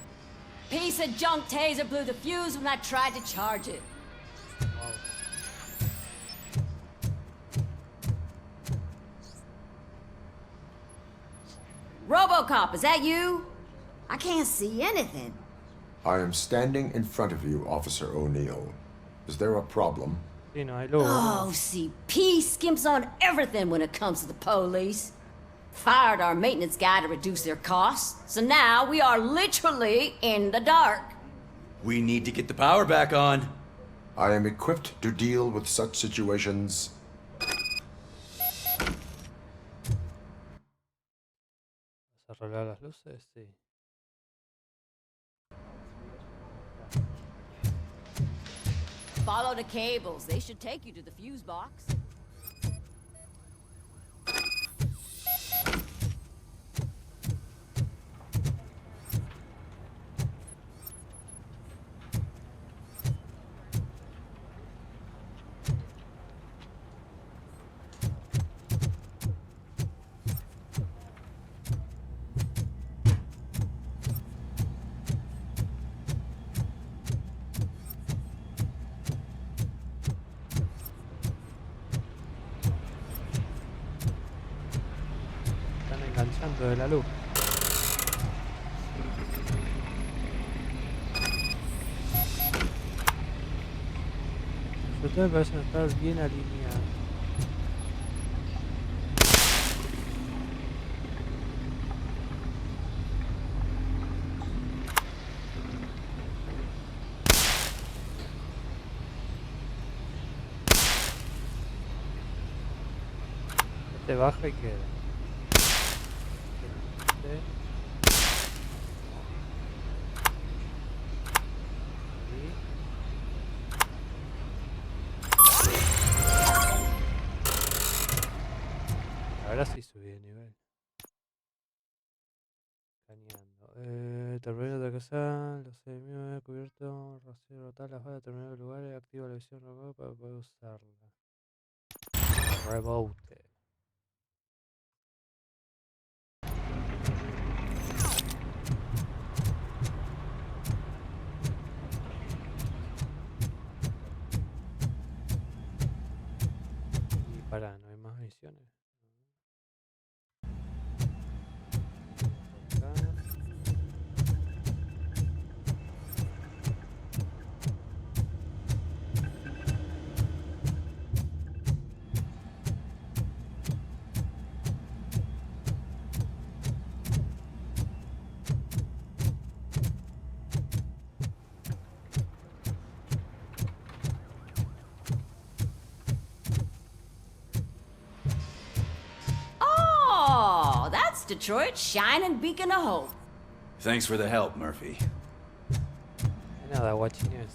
S7: Piece of junk taser blew the fuse when I tried to charge it. Robocop, is that you? I can't see anything.
S2: I am standing in front of you, Officer O'Neill. Is there a problem?
S7: Oh, CP skimps on everything when it comes to the police. Fired our maintenance guy to reduce their costs, so now we are literally in the dark.
S20: We need to get the power back on.
S2: I am equipped to deal with such situations.
S3: ¿Arreglar las luces? Sí.
S7: Follow the cables. They should take you to the fuse box.
S3: Enganchando de la luz. Ustedes parecen estar bien alineados. Este baja y queda. Ahora sí subí de nivel. Cañando. Termino de casa, los enemigos cubierto, rociar, rotar las balas, terminar el lugar, activa la visión Robocop para poder usarla. Rebote. Y para, no hay más misiones.
S7: Oh, that's Detroit's shining beacon of hope.
S8: Thanks for the help, Murphy.
S3: Nada, guachines.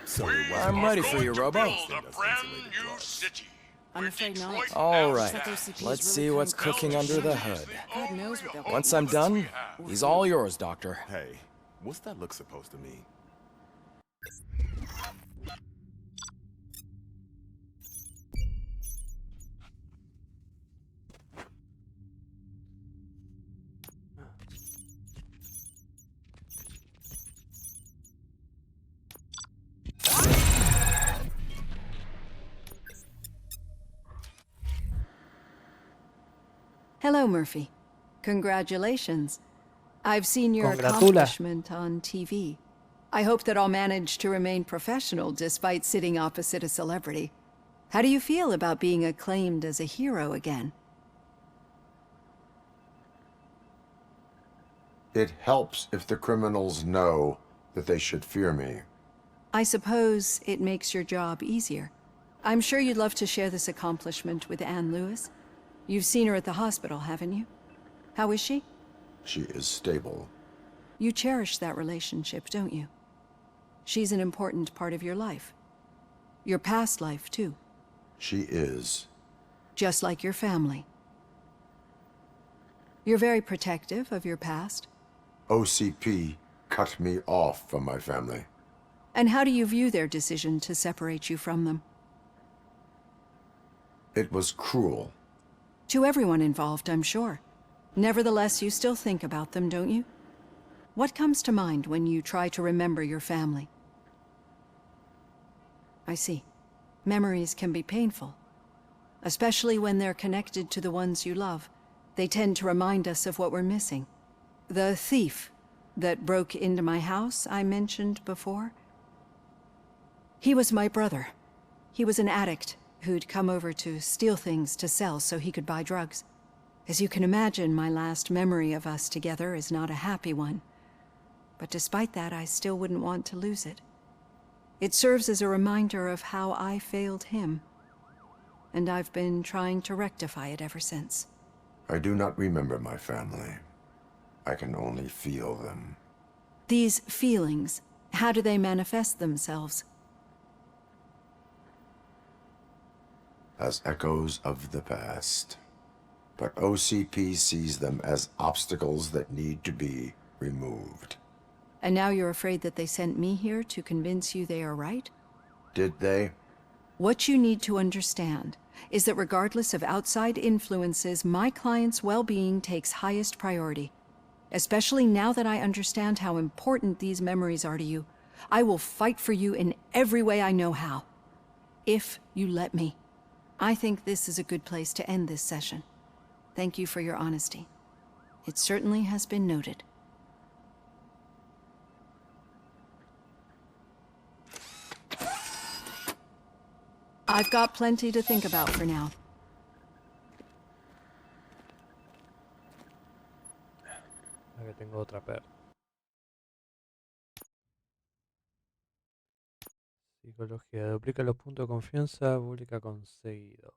S20: So I'm ready for you, Robo.
S6: I'm afraid not.
S20: All right, let's see what's cooking under the hood.
S6: God knows what they'll
S20: Once I'm done, he's all yours, Doctor.
S12: Hey, what's that look supposed to mean?
S14: Hello, Murphy. Congratulations. I've seen your
S3: Congratula.
S14: accomplishment on TV. I hope that I'll manage to remain professional despite sitting opposite a celebrity. How do you feel about being acclaimed as a hero again?
S2: It helps if the criminals know that they should fear me.
S14: I suppose it makes your job easier. I'm sure you'd love to share this accomplishment with Anne Lewis. You've seen her at the hospital, haven't you? How is she?
S2: She is stable.
S14: You cherish that relationship, don't you? She's an important part of your life. Your past life, too.
S2: She is.
S14: Just like your family. You're very protective of your past.
S2: OCP cut me off from my family.
S14: And how do you view their decision to separate you from them?
S2: It was cruel.
S14: To everyone involved, I'm sure. Nevertheless, you still think about them, don't you? What comes to mind when you try to remember your family? I see. Memories can be painful. Especially when they're connected to the ones you love. They tend to remind us of what we're missing. The thief that broke into my house I mentioned before? He was my brother. He was an addict who'd come over to steal things to sell so he could buy drugs. As you can imagine, my last memory of us together is not a happy one. But despite that, I still wouldn't want to lose it. It serves as a reminder of how I failed him. And I've been trying to rectify it ever since.
S2: I do not remember my family. I can only feel them.
S14: These feelings, how do they manifest themselves?
S2: As echoes of the past. But OCP sees them as obstacles that need to be removed.
S14: And now you're afraid that they sent me here to convince you they are right?
S2: Did they?
S14: What you need to understand is that regardless of outside influences, my client's well-being takes highest priority. Especially now that I understand how important these memories are to you, I will fight for you in every way I know how. If you let me. I think this is a good place to end this session. Thank you for your honesty. It certainly has been noted. I've got plenty to think about for now.
S3: Acá tengo otra perla. Psicología. Duplica los puntos de confianza. Publica conseguido.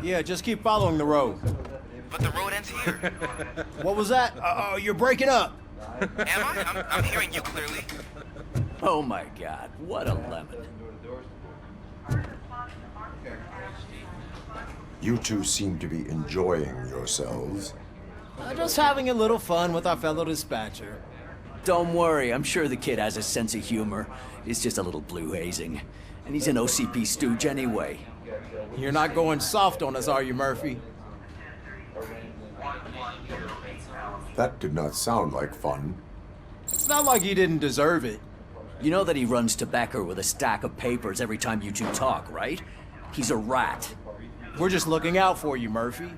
S20: Yeah, just keep following the road.
S1: But the road ends here.
S20: What was that? Oh, you're breaking up.
S1: Am I? I'm hearing you clearly.
S6: Oh my god, what a lemon.
S2: You two seem to be enjoying yourselves.
S20: Just having a little fun with our fellow dispatcher.
S6: Don't worry, I'm sure the kid has a sense of humor. It's just a little blue hazing. And he's an OCP stooge anyway.
S20: You're not going soft on us, are you, Murphy?
S2: That did not sound like fun.
S20: It's not like he didn't deserve it.
S6: You know that he runs tobacco with a stack of papers every time you two talk, right? He's a rat.
S20: We're just looking out for you, Murphy.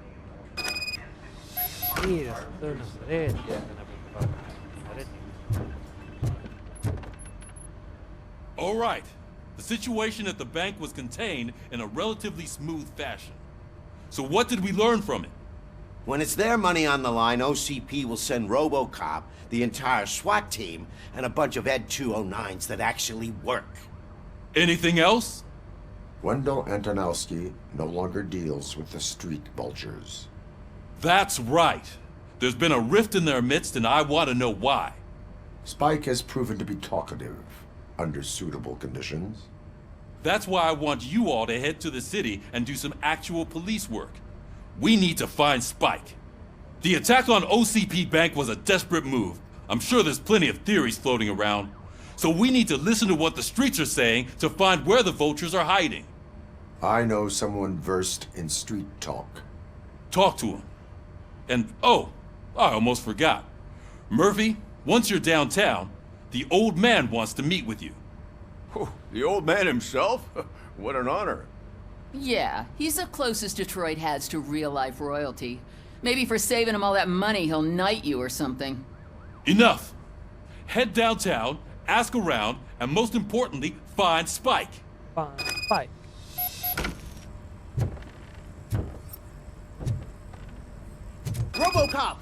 S13: All right. The situation at the bank was contained in a relatively smooth fashion. So what did we learn from it?
S11: When it's their money on the line, OCP will send Robocop, the entire SWAT team, and a bunch of Ed 209s that actually work.
S13: Anything else?
S2: Wendell Antonowski no longer deals with the street vultures.
S13: That's right. There's been a rift in their midst, and I want to know why.
S2: Spike has proven to be talkative under suitable conditions.
S13: That's why I want you all to head to the city and do some actual police work. We need to find Spike. The attack on OCP Bank was a desperate move. I'm sure there's plenty of theories floating around. So we need to listen to what the streets are saying to find where the vultures are hiding.
S2: I know someone versed in street talk.
S13: Talk to him. And, oh, I almost forgot. Murphy, once you're downtown, the old man wants to meet with you.
S12: Oh, the old man himself? What an honor.
S9: Yeah, he's the closest Detroit has to real-life royalty. Maybe for saving him all that money, he'll knight you or something.
S13: Enough! Head downtown, ask around, and most importantly, find Spike.
S3: Find Spike.
S20: Robocop!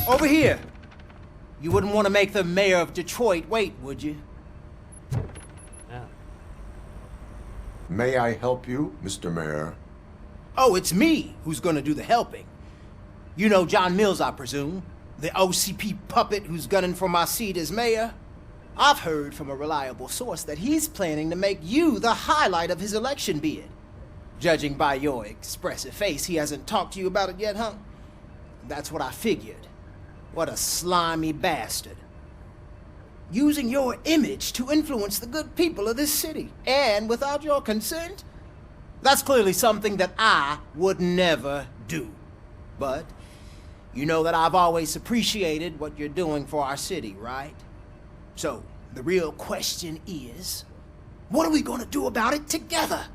S20: Over here! You wouldn't want to make the mayor of Detroit wait, would you?
S3: Yeah.
S2: May I help you, Mr. Mayor?
S20: Oh, it's me who's gonna do the helping. You know John Mills, I presume? The OCP puppet who's gunning for my seat as mayor? I've heard from a reliable source that he's planning to make you the highlight of his election bid. Judging by your expressive face, he hasn't talked to you about it yet, huh? That's what I figured. What a slimy bastard. Using your image to influence the good people of this city, and without your consent? That's clearly something that I would never do. But you know that I've always appreciated what you're doing for our city, right? So, the real question is, what are we gonna do about it together?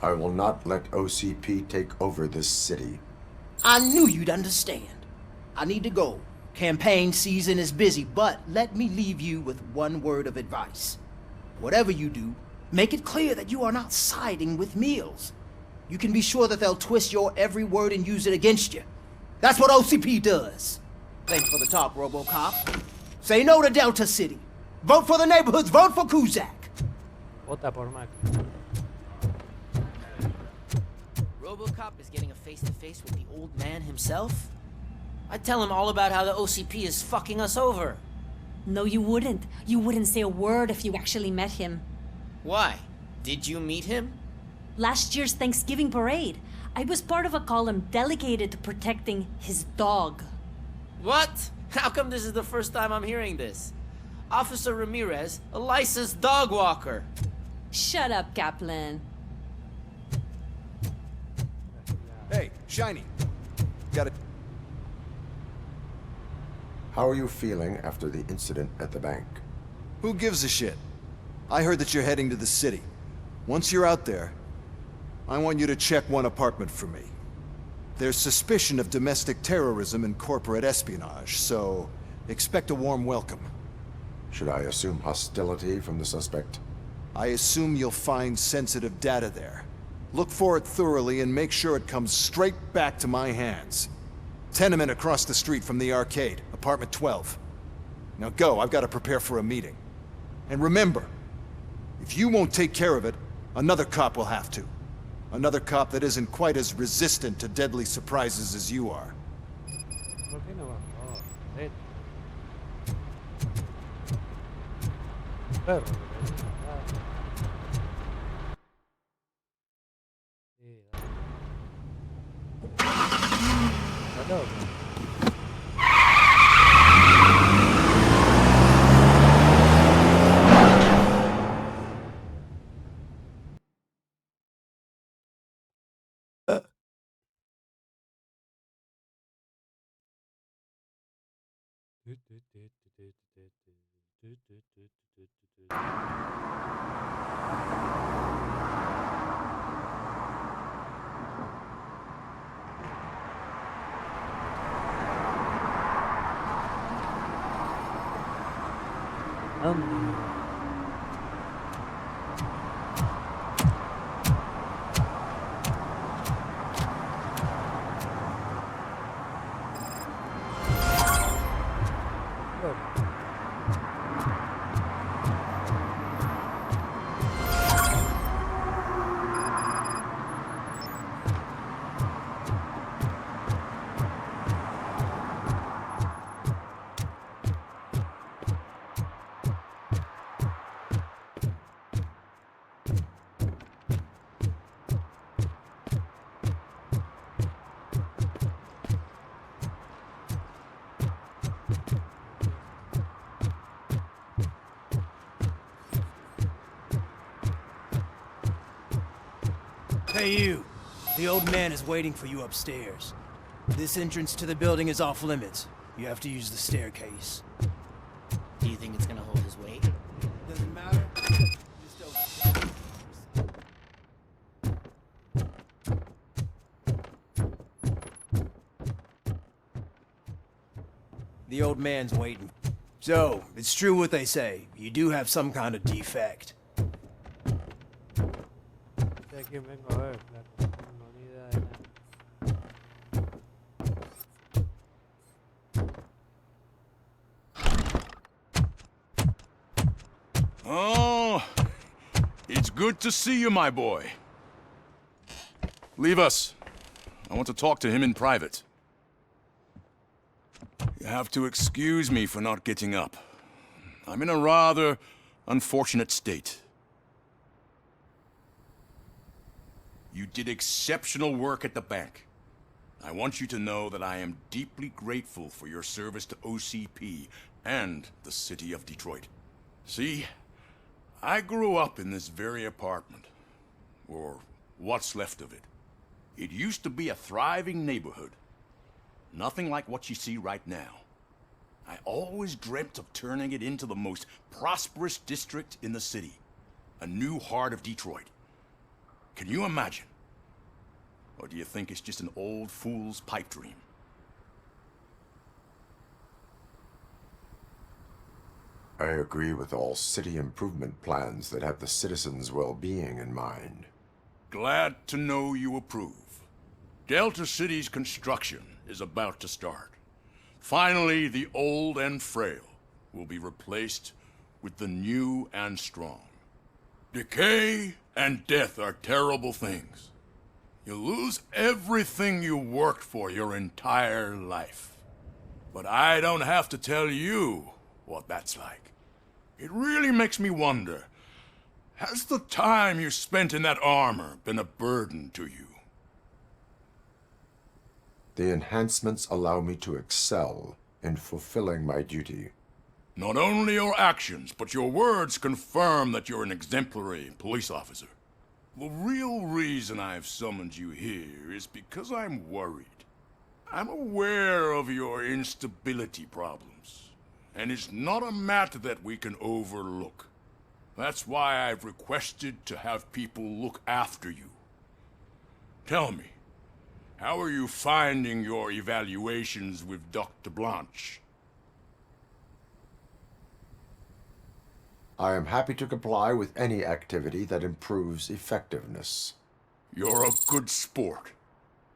S2: I will not let OCP take over this city.
S20: I knew you'd understand. I need to go. Campaign season is busy, but let me leave you with one word of advice. Whatever you do, make it clear that you are not siding with Mills. You can be sure that they'll twist your every word and use it against you. That's what OCP does. Thanks for the talk, Robocop. Say no to Delta City. Vote for the neighborhoods. Vote for Kuzak.
S3: Vota por Mac.
S15: Robocop is getting a face-to-face with the old man himself? I'd tell him all about how the OCP is fucking us over.
S10: No, you wouldn't. You wouldn't say a word if you actually met him.
S15: Why? Did you meet him?
S10: Last year's Thanksgiving parade, I was part of a column dedicated to protecting his dog.
S15: What? How come this is the first time I'm hearing this? Officer Ramirez, a licensed dog walker.
S10: Shut up, Kaplan.
S23: Hey, Shiny. Got it.
S2: How are you feeling after the incident at the bank?
S23: Who gives a shit? I heard that you're heading to the city. Once you're out there, I want you to check one apartment for me. There's suspicion of domestic terrorism and corporate espionage, so expect a warm welcome.
S2: Should I assume hostility from the suspect?
S23: I assume you'll find sensitive data there. Look for it thoroughly and make sure it comes straight back to my hands. Tenement across the street from the arcade, apartment 12. Now go, I've got to prepare for a meeting. And remember, if you won't take care of it, another cop will have to. Another cop that isn't quite as resistant to deadly surprises as you are.
S3: ¿Por qué no vamos? Perro. Está loco.
S20: Hey you, the old man is waiting for you upstairs. This entrance to the building is off limits. You have to use the staircase.
S15: Do you think it's gonna hold his weight?
S20: Doesn't matter. Just The old man's waiting. So, it's true what they say. You do have some kind of defect.
S3: ¿De quién vengo a ver? No tengo ni idea de nada.
S4: Oh, it's good to see you, my boy. Leave us. I want to talk to him in private. You have to excuse me for not getting up. I'm in a rather unfortunate state. You did exceptional work at the bank. I want you to know that I am deeply grateful for your service to OCP and the city of Detroit. See, I grew up in this very apartment, or what's left of it. It used to be a thriving neighborhood. Nothing like what you see right now. I always dreamt of turning it into the most prosperous district in the city. A new heart of Detroit. Can you imagine? Or do you think it's just an old fool's pipe dream?
S2: I agree with all city improvement plans that have the citizens' well-being in mind.
S4: Glad to know you approve. Delta City's construction is about to start. Finally, the old and frail will be replaced with the new and strong. Decay and death are terrible things. You lose everything you worked for your entire life. But I don't have to tell you what that's like. It really makes me wonder, has the time you spent in that armor been a burden to you?
S2: The enhancements allow me to excel in fulfilling my duty.
S4: Not only your actions, but your words confirm that you're an exemplary police officer. The real reason I've summoned you here is because I'm worried. I'm aware of your instability problems, and it's not a matter that we can overlook. That's why I've requested to have people look after you. Tell me, how are you finding your evaluations with Dr. Blanche?
S2: I am happy to comply with any activity that improves effectiveness.
S4: You're a good sport.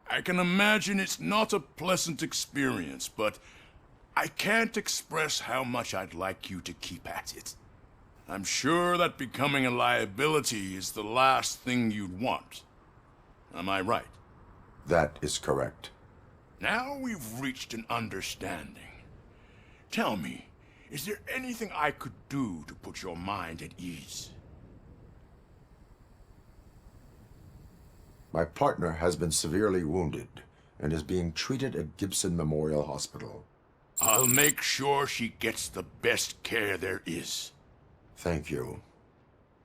S4: I can imagine it's not a pleasant experience, but I can't express how much I'd like you to keep at it. I'm sure that becoming a liability is the last thing you'd want. Am I right?
S2: That is correct.
S4: Now we've reached an understanding. Tell me, is there anything I could do to put your mind at ease?
S2: My partner has been severely wounded and is being treated at Gibson Memorial Hospital.
S4: I'll make sure she gets the best care there is.
S2: Thank you.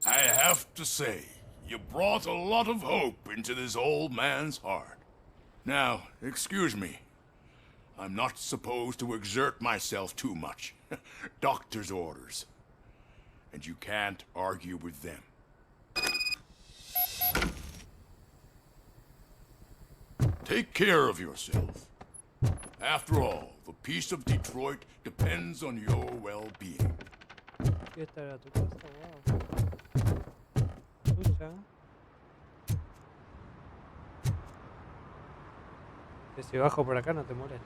S4: I have to say, you brought a lot of hope into this old man's heart. Now, excuse me. I'm not supposed to exert myself too much. Doctor's orders. And you can't argue with them. Take care of yourself. After all, the peace of Detroit depends on your well-being.
S3: Esta era tu casa, wow. Escucha. Que si bajo por acá no te molesta.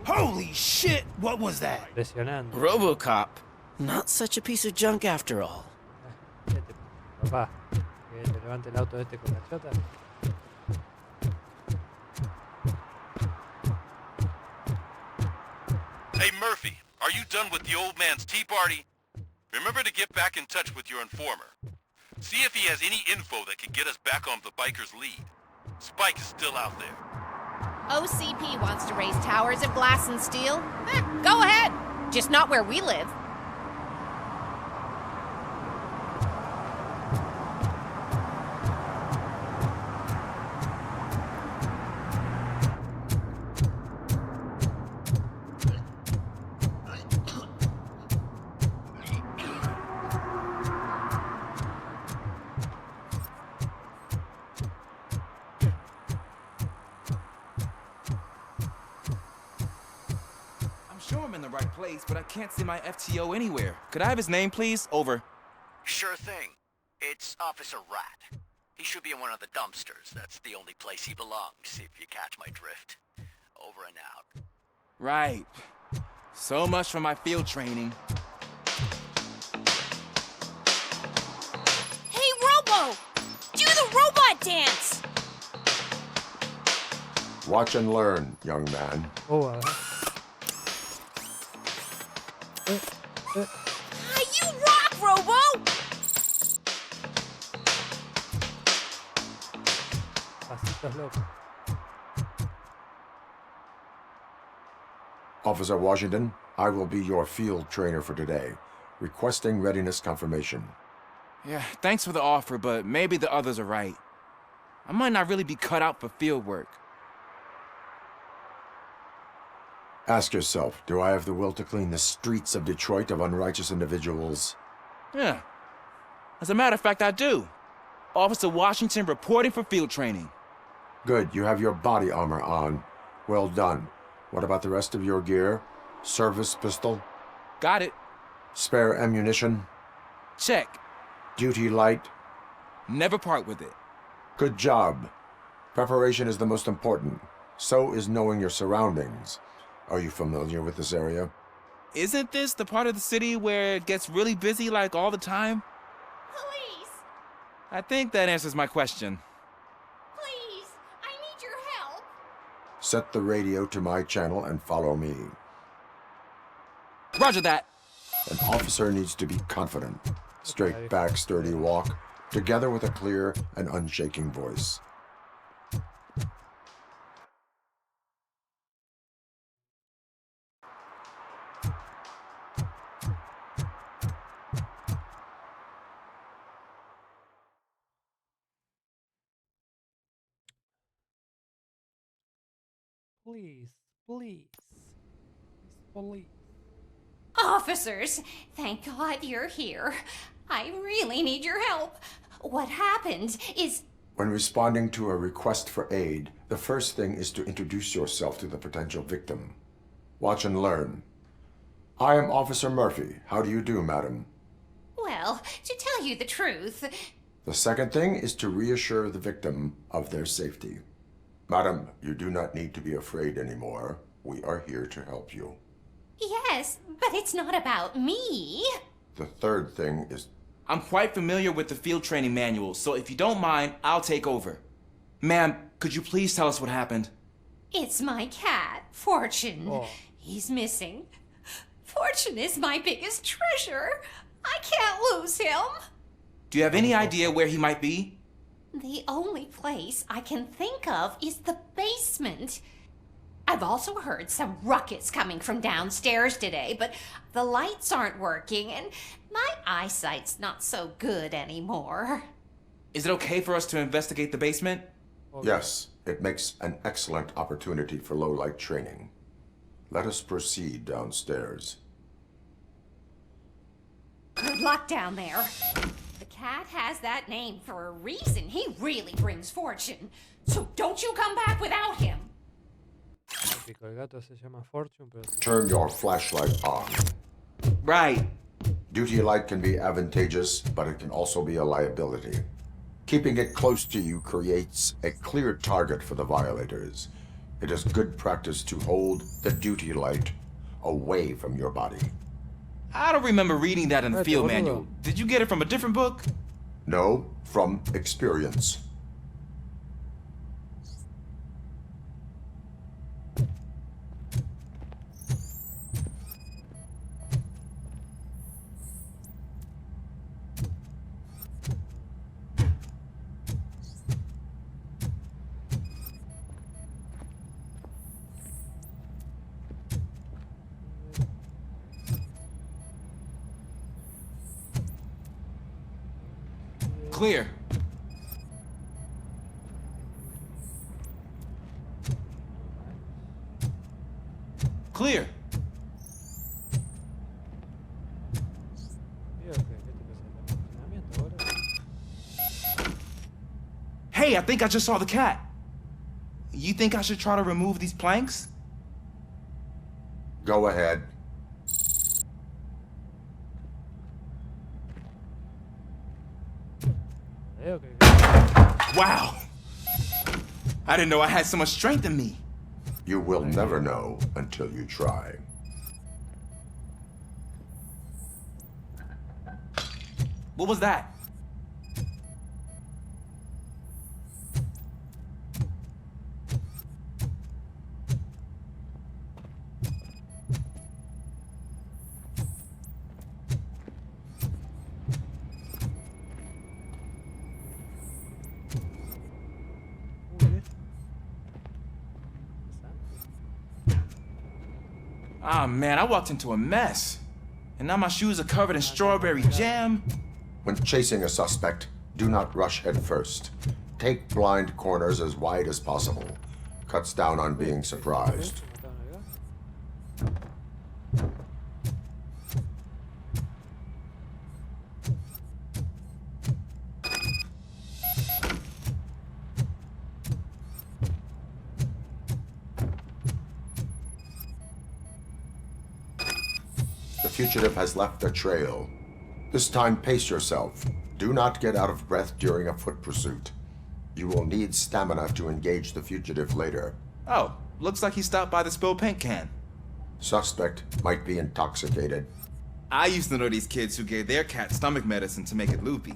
S15: Holy shit! What was that?
S3: Impresionante.
S15: Robocop. Not such a piece of junk after all.
S3: Papá, que te levante el auto este con la chota.
S1: Hey Murphy, are you done with the old man's tea party? Remember to get back in touch with your informer. See if he has any info that can get us back on the biker's lead. Spike is still out there.
S16: OCP wants to raise towers of glass and steel? Go ahead. Just not where we live.
S17: Sure I'm in the right place, but I can't see my FTO anywhere. Could I have his name, please? Over.
S19: Sure thing. It's Officer Rat. He should be in one of the dumpsters. That's the only place he belongs, if you catch my drift. Over and out.
S17: Right. So much for my field training.
S10: Hey, Robo! Do the robot dance!
S2: Watch and learn, young man.
S3: Oh,
S10: You rock, Robo!
S3: Pasitos locos.
S2: Officer Washington, I will be your field trainer for today. Requesting readiness confirmation.
S17: Yeah, thanks for the offer, but maybe the others are right. I might not really be cut out for field work.
S2: Ask yourself, do I have the will to clean the streets of Detroit of unrighteous individuals?
S17: Yeah. As a matter of fact, I do. Officer Washington reporting for field training.
S2: Good, you have your body armor on. Well done. What about the rest of your gear? Service pistol?
S17: Got it.
S2: Spare ammunition?
S17: Check.
S2: Duty light?
S17: Never part with it.
S2: Good job. Preparation is the most important. So is knowing your surroundings. Are you familiar with this area?
S17: Isn't this the part of the city where it gets really busy like all the time?
S10: Police!
S17: I think that answers my question.
S10: Please! I need your help!
S2: Set the radio to my channel and follow me.
S17: Roger that.
S2: An officer needs to be confident. Straight back, sturdy walk, together with a clear and unshaking voice.
S3: Please, please. Police.
S16: Officers, thank God you're here. I really need your help. What happened is...
S2: When responding to a request for aid, the first thing is to introduce yourself to the potential victim. Watch and learn. I am Officer Murphy. How do you do, madam?
S16: Well, to tell you the truth...
S2: The second thing is to reassure the victim of their safety. Madam, you do not need to be afraid anymore. We are here to help you.
S16: Yes, but it's not about me.
S2: The third thing is...
S17: I'm quite familiar with the field training manual, so if you don't mind, I'll take over. Ma'am, could you please tell us what happened?
S16: It's my cat, Fortune.
S3: Oh.
S16: He's missing. Fortune is my biggest treasure. I can't lose him.
S17: Do you have any idea where he might be?
S16: The only place I can think of is the basement. I've also heard some ruckus coming from downstairs today, but the lights aren't working and my eyesight's not so good anymore.
S17: Is it okay for us to investigate the basement?
S2: Yes, it makes an excellent opportunity for low-light training. Let us proceed downstairs.
S16: Good luck down there. The cat has that name for a reason. He really brings fortune. So don't you come back without him.
S3: Típico, el gato se llama Fortune, pero...
S2: Turn your flashlight on.
S17: Right.
S2: Duty light can be advantageous, but it can also be a liability. Keeping it close to you creates a clear target for the violators. It is good practice to hold the duty light away from your body.
S17: I don't remember reading that in the field manual. Did you get it from a different book?
S2: No, from experience.
S17: Clear. Clear. Hey, I think I just saw the cat. You think I should try to remove these planks?
S2: Go ahead.
S17: Wow! I didn't know I had so much strength in me.
S2: You will never know until you try.
S17: What was that? Ah, man, I walked into a mess. And now my shoes are covered in strawberry jam.
S2: When chasing a suspect, do not rush head first. Take blind corners as wide as possible. Cuts down on being surprised. The fugitive has left a trail. This time, pace yourself. Do not get out of breath during a foot pursuit. You will need stamina to engage the fugitive later.
S17: Oh, looks like he stopped by the spilled paint can.
S2: Suspect might be intoxicated.
S17: I used to know these kids who gave their cat stomach medicine to make it loopy.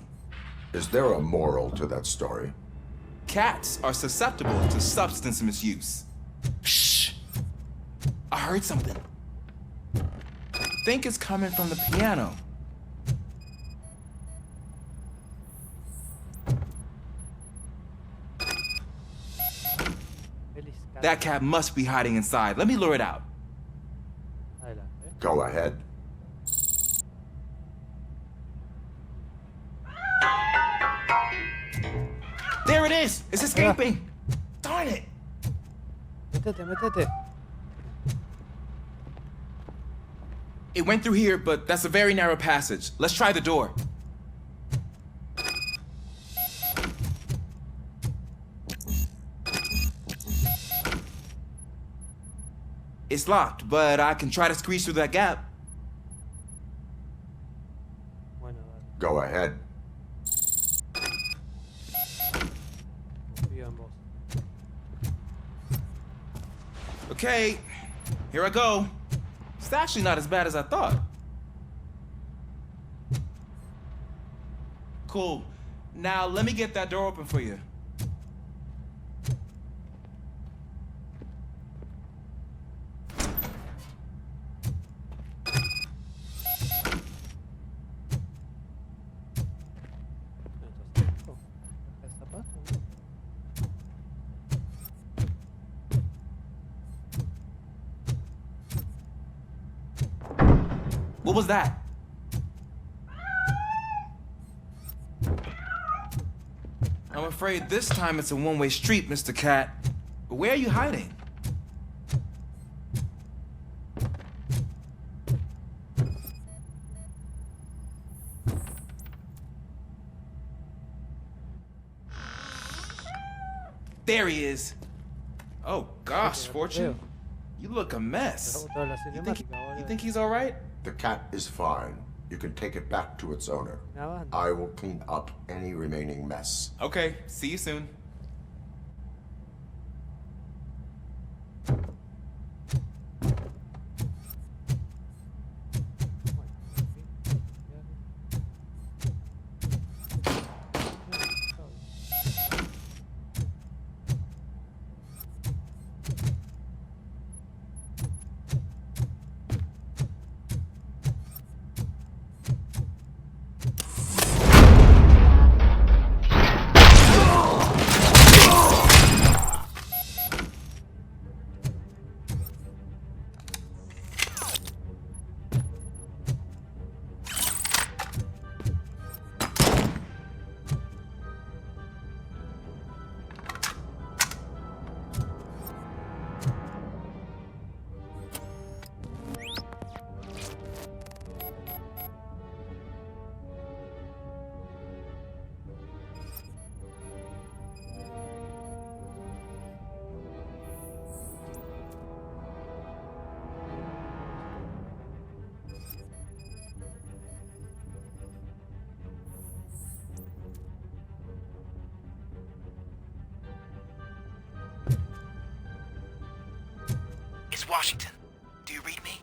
S2: Is there a moral to that story?
S17: Cats are susceptible to substance misuse. Shh! I heard something. I think it's coming from the piano. That cat must be hiding inside. Let me lure it out.
S2: Go ahead.
S17: There it is! It's escaping! Darn it!
S3: Métete.
S17: It went through here, but that's a very narrow passage. Let's try the door. It's locked, but I can try to squeeze through that gap.
S2: Go ahead.
S17: Okay, here I go. It's actually not as bad as I thought. Cool. Now let me get that door open for you. What was that? I'm afraid this time it's a one-way street, Mr. Cat. Where are you hiding? There he is. Oh gosh, Fortune. You look a mess. You think he's all right?
S2: The cat is fine. You can take it back to its owner. I will clean up any remaining mess.
S17: Okay, see you soon.
S1: Washington, do you read me?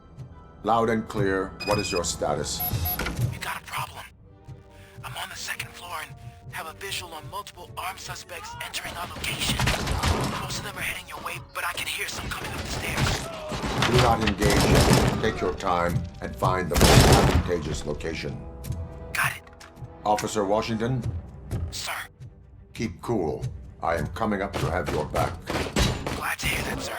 S2: Loud and clear. What is your status?
S1: We got a problem. I'm on the second floor and have a visual on multiple armed suspects entering our location. Most of them are heading your way, but I can hear some coming up the stairs.
S2: Do not engage yet. Take your time and find the most advantageous location.
S1: Got it.
S2: Officer Washington?
S1: Sir.
S2: Keep cool. I am coming up to have your back.
S1: Glad to hear that, sir.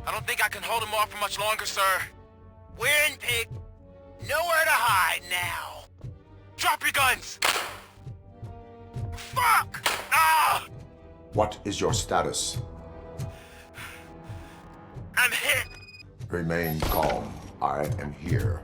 S1: I don't think I can hold him off for much longer, sir.
S19: We're in, pig. Nowhere to hide now.
S1: Drop your guns! Fuck! Ah!
S2: What is your status?
S1: I'm hit!
S2: Remain calm. I am here.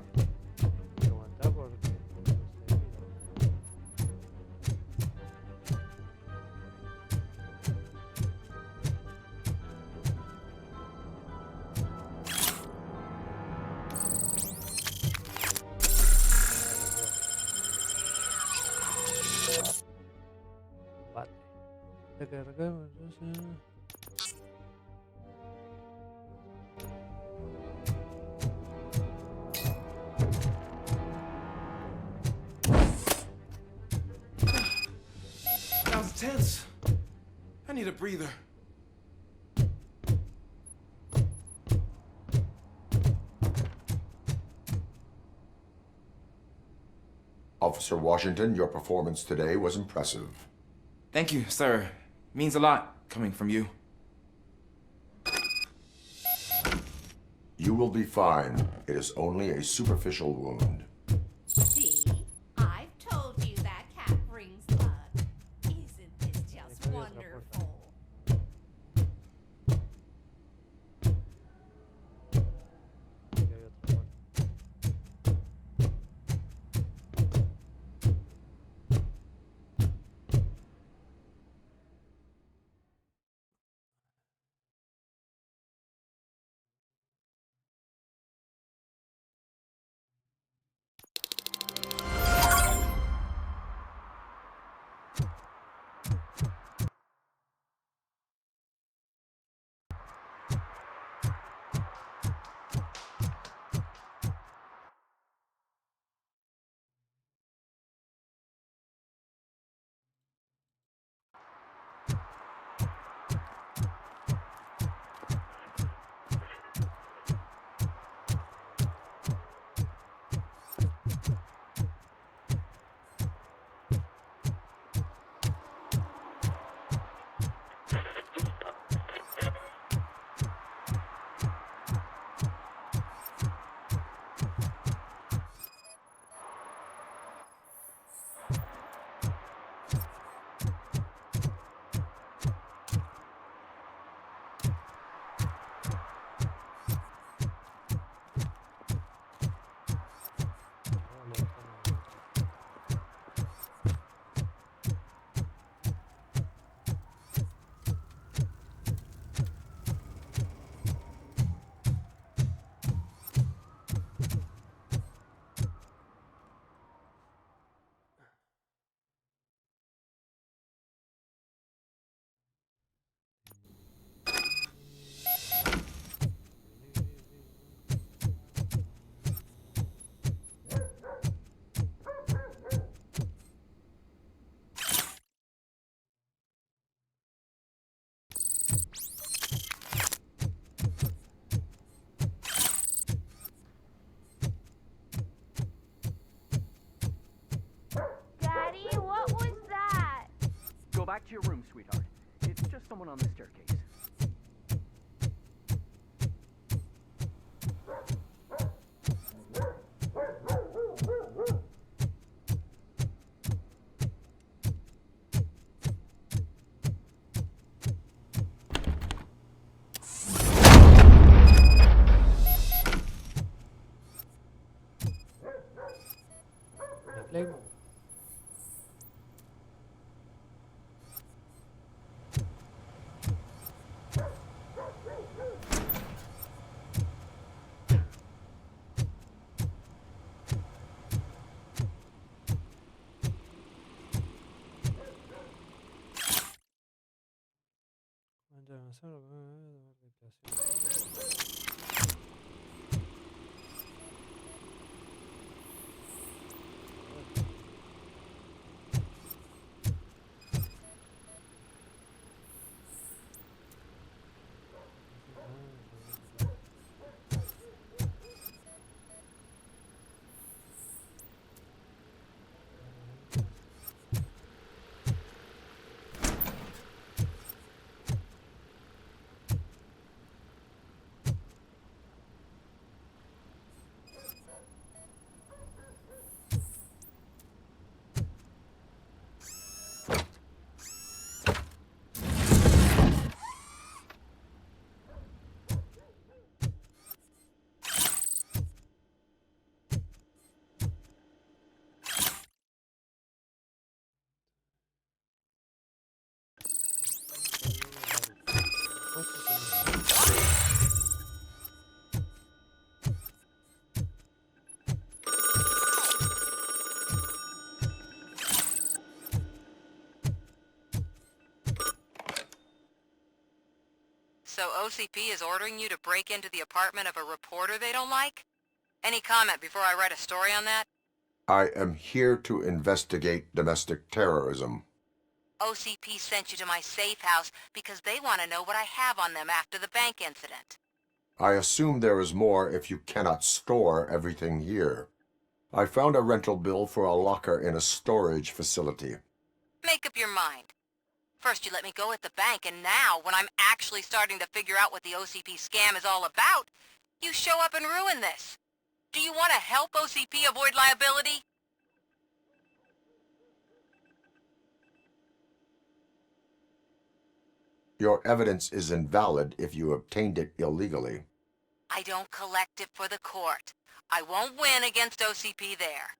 S17: That was tense. I need a breather.
S2: Officer Washington, your performance today was impressive.
S17: Thank you, sir. Means a lot coming from you.
S2: You will be fine. It is only a superficial wound.
S16: See? I've told you that cat brings luck. Isn't this just wonderful?
S6: back to your room, sweetheart. It's just someone on the staircase.
S18: So OCP is ordering you to break into the apartment of a reporter they don't like? Any comment before I write a story on that?
S2: I am here to investigate domestic terrorism.
S18: OCP sent you to my safe house because they want to know what I have on them after the bank incident.
S2: I assume there is more if you cannot store everything here. I found a rental bill for a locker in a storage facility.
S18: Make up your mind. First you let me go at the bank, and now, when I'm actually starting to figure out what the OCP scam is all about, you show up and ruin this. Do you want to help OCP avoid liability?
S2: Your evidence is invalid if you obtained it illegally.
S18: I don't collect it for the court. I won't win against OCP there.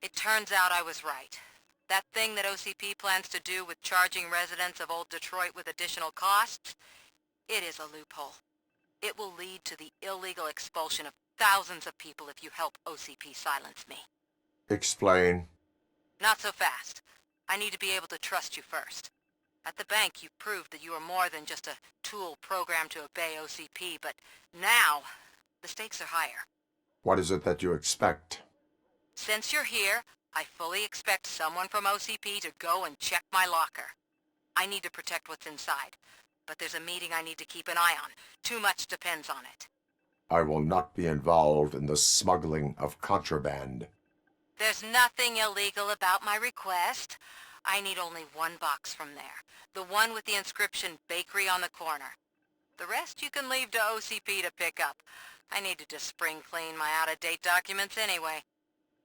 S18: It turns out I was right. That thing that OCP plans to do with charging residents of Old Detroit with additional costs, it is a loophole. It will lead to the illegal expulsion of thousands of people if you help OCP silence me.
S2: Explain.
S18: Not so fast. I need to be able to trust you first. At the bank, you proved that you are more than just a tool programmed to obey OCP, but now, the stakes are higher.
S2: What is it that you expect?
S18: Since you're here, I fully expect someone from OCP to go and check my locker. I need to protect what's inside, but there's a meeting I need to keep an eye on. Too much depends on it.
S2: I will not be involved in the smuggling of contraband.
S18: There's nothing illegal about my request. I need only one box from there. The one with the inscription Bakery on the corner. The rest you can leave to OCP to pick up. I need to just spring clean my out-of-date documents anyway.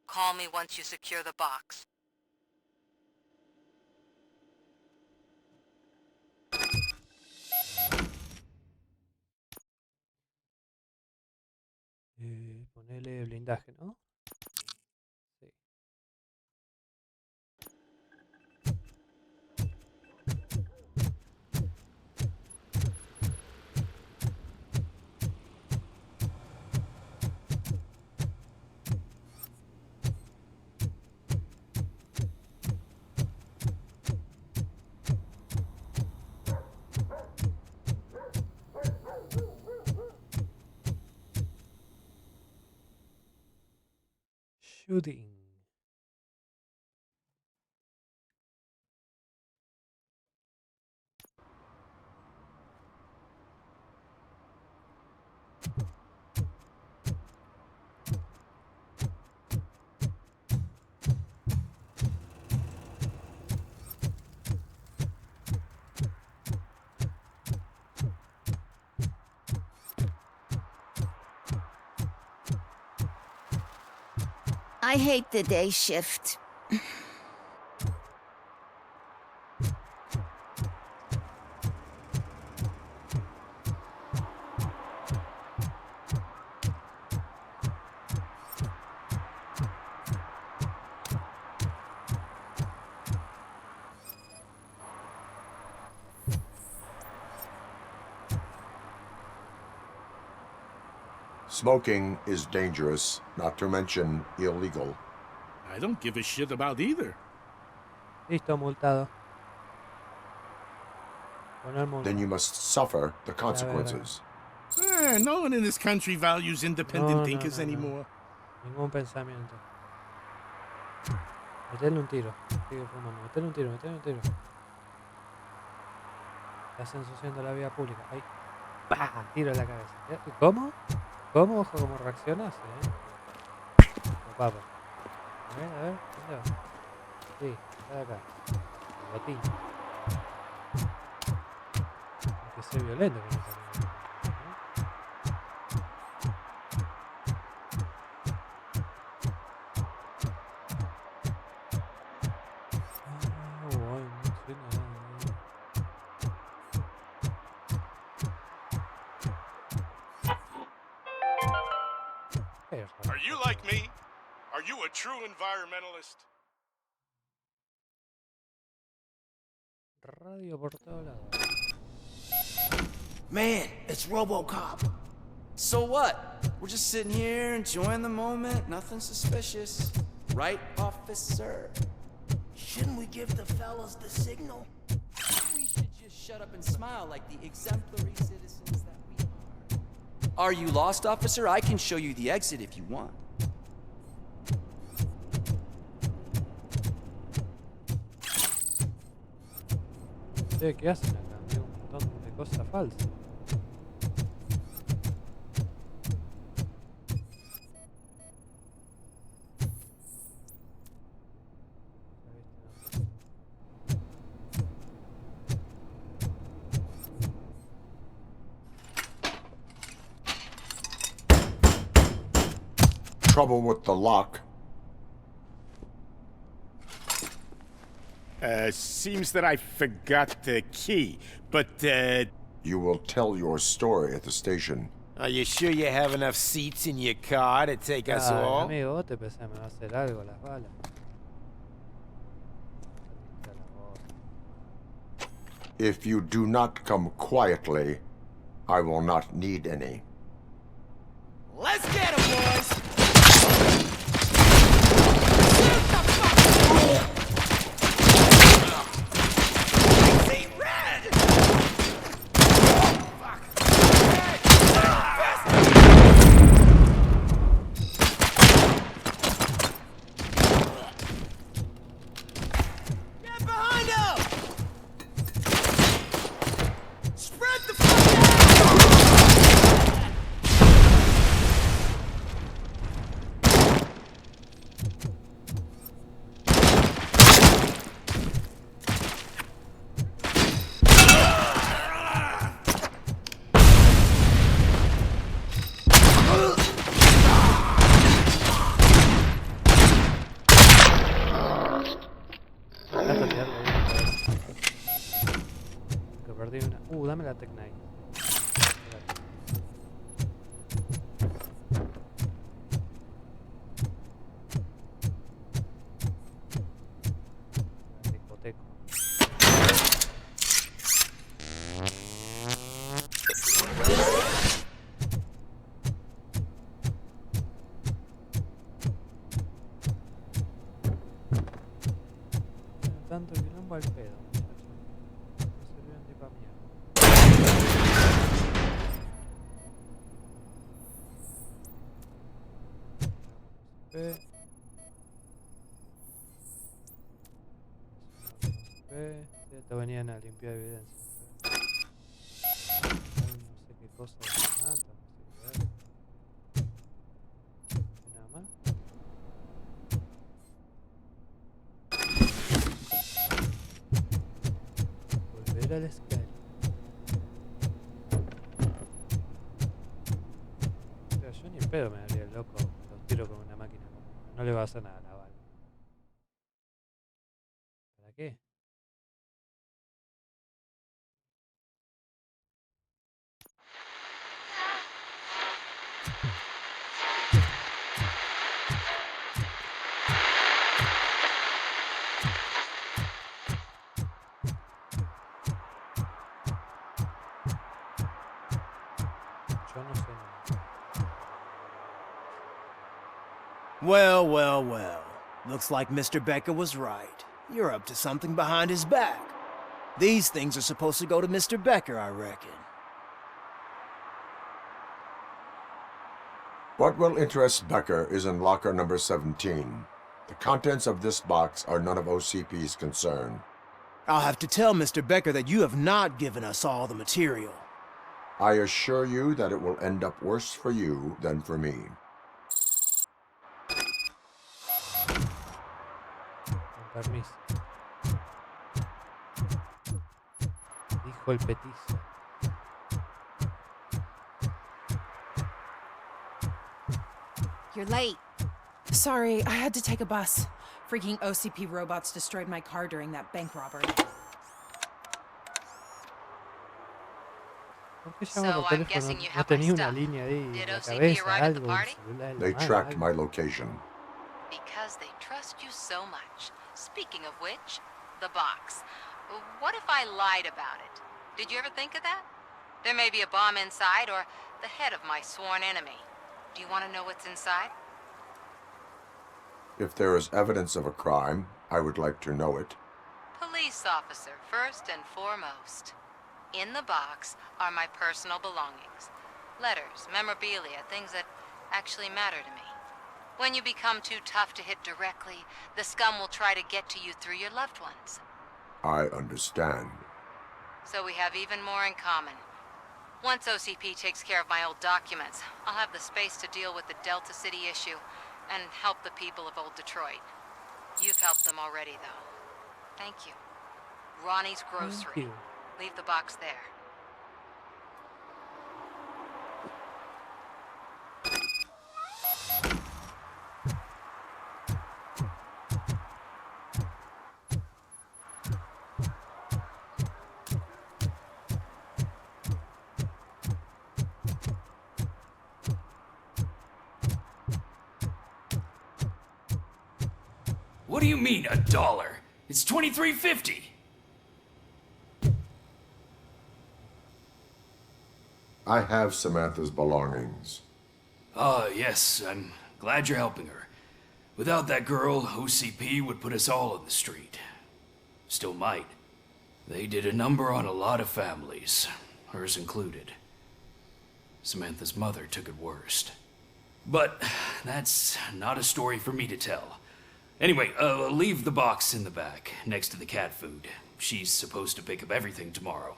S18: Call me once you secure the box.
S3: Ponele blindaje, ¿no? Sí. Shooting.
S21: I hate the day shift.
S2: Smoking is dangerous, not to mention illegal.
S22: I don't give a shit about either.
S3: Listo, multado. Poner multa.
S2: Then you must suffer the consequences.
S22: No one in this country values independent thinkers anymore.
S3: Ningún pensamiento. Metele un tiro. Sigue fumando. Metele un tiro, metele un tiro. Estás ensuciando la vía pública. Ahí. ¡Pah! Tiro en la cabeza. ¿Cómo? ¿Cómo? Ojo, ¿cómo reaccionas? Papá. A ver, ¿dónde va? Sí, está acá. El botín. Hay que ser violento con esta mierda.
S22: Are you like me? Are you a true environmentalist?
S3: Radio por todos lados.
S15: Man, it's Robocop. So what? We're just sitting here enjoying the moment. Nothing suspicious. Right, officer?
S20: Shouldn't we give the fellas the signal?
S15: We should just
S6: shut up and smile like the exemplary citizens that we are. Are you lost, officer? I can show you the exit if you want.
S3: ¿Qué hacen acá? Veo un montón de cosas falsas.
S2: Trouble with the lock.
S5: Seems that I forgot the key, but,
S2: You will tell your story at the station.
S5: Are you sure you have enough seats in your car to take us
S3: Ay,
S5: all?
S3: amigo, vos te pensás que me va a hacer algo las balas.
S2: If you do not come quietly, I will not need any.
S15: Let's get him, boys!
S3: Dame la Tech 9. Tanto quilombo al pedo, muchachos. No sirvieron ni pa' mierda. Esto venían a limpiar evidencia. No sé qué cosa de mata, no sé qué. Nada más. Volver al escala. O sea, yo ni en pedo me daría el loco. Lo tiro con una máquina. No le va a hacer nada a la bala. ¿Para qué? Yo no sé nada.
S20: Well, well, well. Looks like Mr. Becker was right. You're up to something behind his back. These things are supposed to go to Mr. Becker, I reckon.
S2: What will interest Becker is in locker number 17. The contents of this box are none of OCP's concern.
S20: I'll have to tell Mr. Becker that you have not given us all the material.
S2: I assure you that it will end up worse for you than for me.
S3: Con permiso. Dijo el petizo.
S7: You're late. Sorry, I had to take a bus. Freaking OCP robots destroyed my car during that bank robbery.
S3: ¿Por qué llamo por teléfono? No tenía una línea ahí en la cabeza, algo, un celular en la
S2: They
S3: mano,
S2: tracked
S3: algo.
S2: my location.
S18: Because they trust you so much. Speaking of which, the box. What if I lied about it? Did you ever think of that? There may be a bomb inside or the head of my sworn enemy. Do you want to know what's inside?
S2: If there is evidence of a crime, I would like to know it.
S18: Police officer, first and foremost. In the box are my personal belongings. Letters, memorabilia, things that actually matter to me. When you become too tough to hit directly, the scum will try to get to you through your loved ones.
S2: I understand.
S18: So we have even more in common. Once OCP takes care of my old documents, I'll have the space to deal with the Delta City issue and help the people of Old Detroit. You've helped them already, though. Thank you. Ronnie's Grocery. Leave the box there.
S6: What do you mean, $1? It's $23.50.
S2: I have Samantha's belongings.
S6: Yes, I'm glad you're helping her. Without that girl, OCP would put us all on the street. Still might. They did a number on a lot of families, hers included. Samantha's mother took it worst. But that's not a story for me to tell. Anyway, leave the box in the back, next to the cat food. She's supposed to pick up everything tomorrow.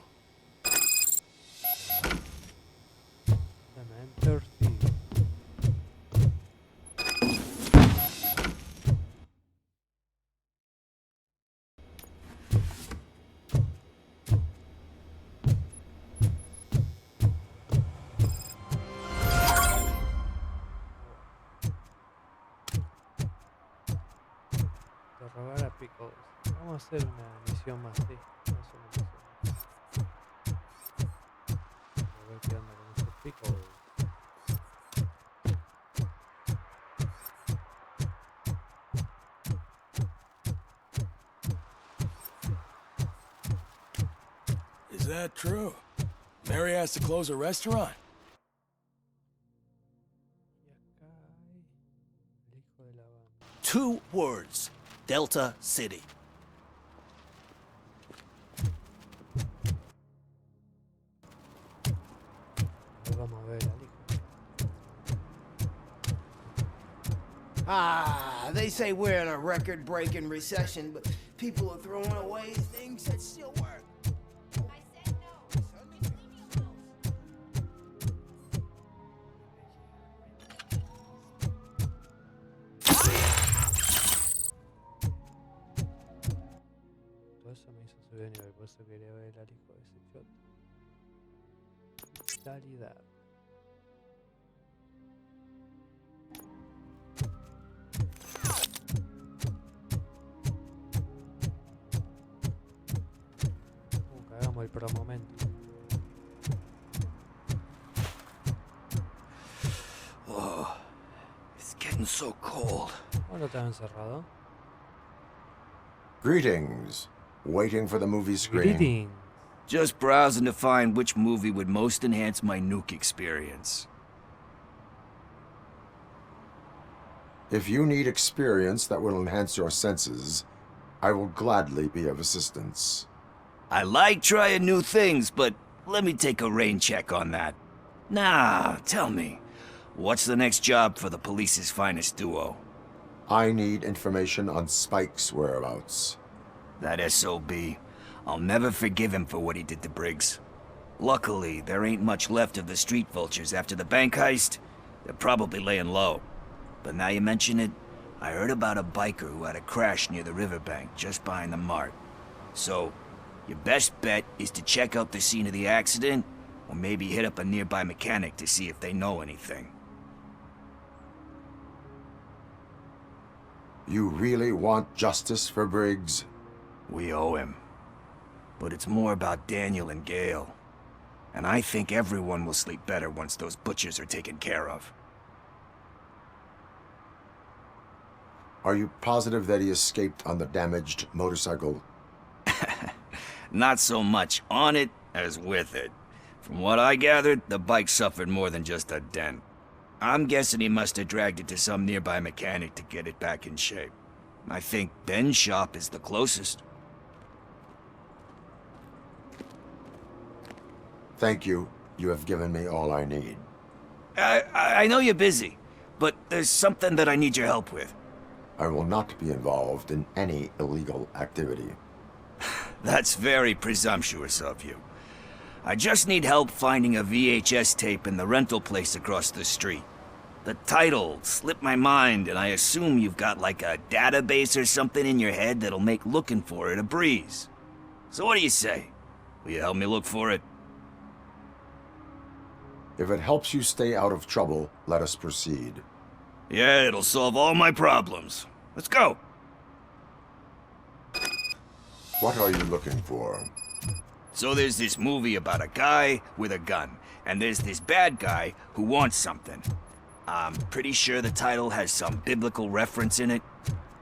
S3: Robar a Pickles. Vamos a hacer una misión más, sí. Vamos a hacer una misión más. A ver qué onda con esos Pickles.
S8: Is that true? Mary has to close a restaurant?
S11: 2 words. Delta City.
S3: Vamos a ver al hijo.
S20: They say we're in a record-breaking recession, but people are throwing away things that still work.
S3: Eso me hizo subir de nivel, por eso quería ver al hijo de ese shot. Vitalidad. Cagamos el pro momento.
S15: Oh, it's getting so cold.
S3: ¿Cómo lo tengo encerrado?
S2: Greetings. Waiting for the movie screen.
S3: Greetings.
S15: Just browsing to find which movie would most enhance my nuke experience.
S2: If you need experience that will enhance your senses, I will gladly be of assistance.
S15: I like trying new things, but let me take a rain check on that. Now, tell me, what's the next job for the police's finest duo?
S2: I need information on Spike's whereabouts.
S15: That SOB. I'll never forgive him for what he did to Briggs. Luckily, there ain't much left of the street vultures after the bank heist. They're probably laying low. But now you mention it, I heard about a biker who had a crash near the riverbank just behind the mart. So, your best bet is to check out the scene of the accident, or maybe hit up a nearby mechanic to see if they know anything.
S2: You really want justice for Briggs?
S15: We owe him. But it's more about Daniel and Gale. And I think everyone will sleep better once those butchers are taken care of.
S2: Are you positive that he escaped on the damaged motorcycle?
S15: Not so much on it as with it. From what I gathered, the bike suffered more than just a dent. I'm guessing he must have dragged it to some nearby mechanic to get it back in shape. I think Ben's shop is the closest.
S2: Thank you. You have given me all I need.
S15: I know you're busy, but there's something that I need your help with.
S2: I will not be involved in any illegal activity.
S15: That's very presumptuous of you. I just need help finding a VHS tape in the rental place across the street. The title slipped my mind, and I assume you've got like a database or something in your head that'll make looking for it a breeze. So what do you say? Will you help me look for it?
S2: If it helps you stay out of trouble, let us proceed.
S15: Yeah, it'll solve all my problems. Let's go!
S2: What are you looking for?
S15: So there's this movie about a guy with a gun, and there's this bad guy who wants something. I'm pretty sure the title has some biblical reference in it.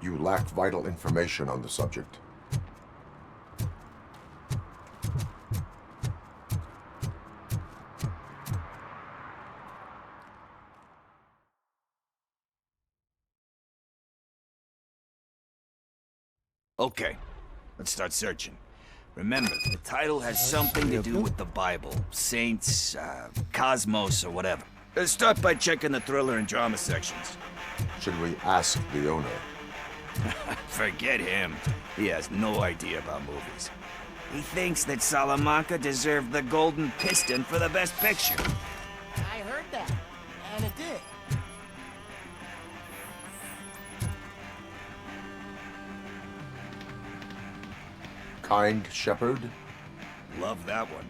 S2: You lack vital information on the subject.
S15: Okay, let's start searching. Remember, the title has something to do with the Bible, saints, cosmos, or whatever. Let's start by checking the thriller and drama sections.
S2: Should we ask the owner?
S15: Forget him. He has no idea about movies. He thinks that Salamanca deserved the Golden Piston for the Best Picture.
S20: I heard that, and it did.
S2: Kind Shepherd?
S15: Love that one.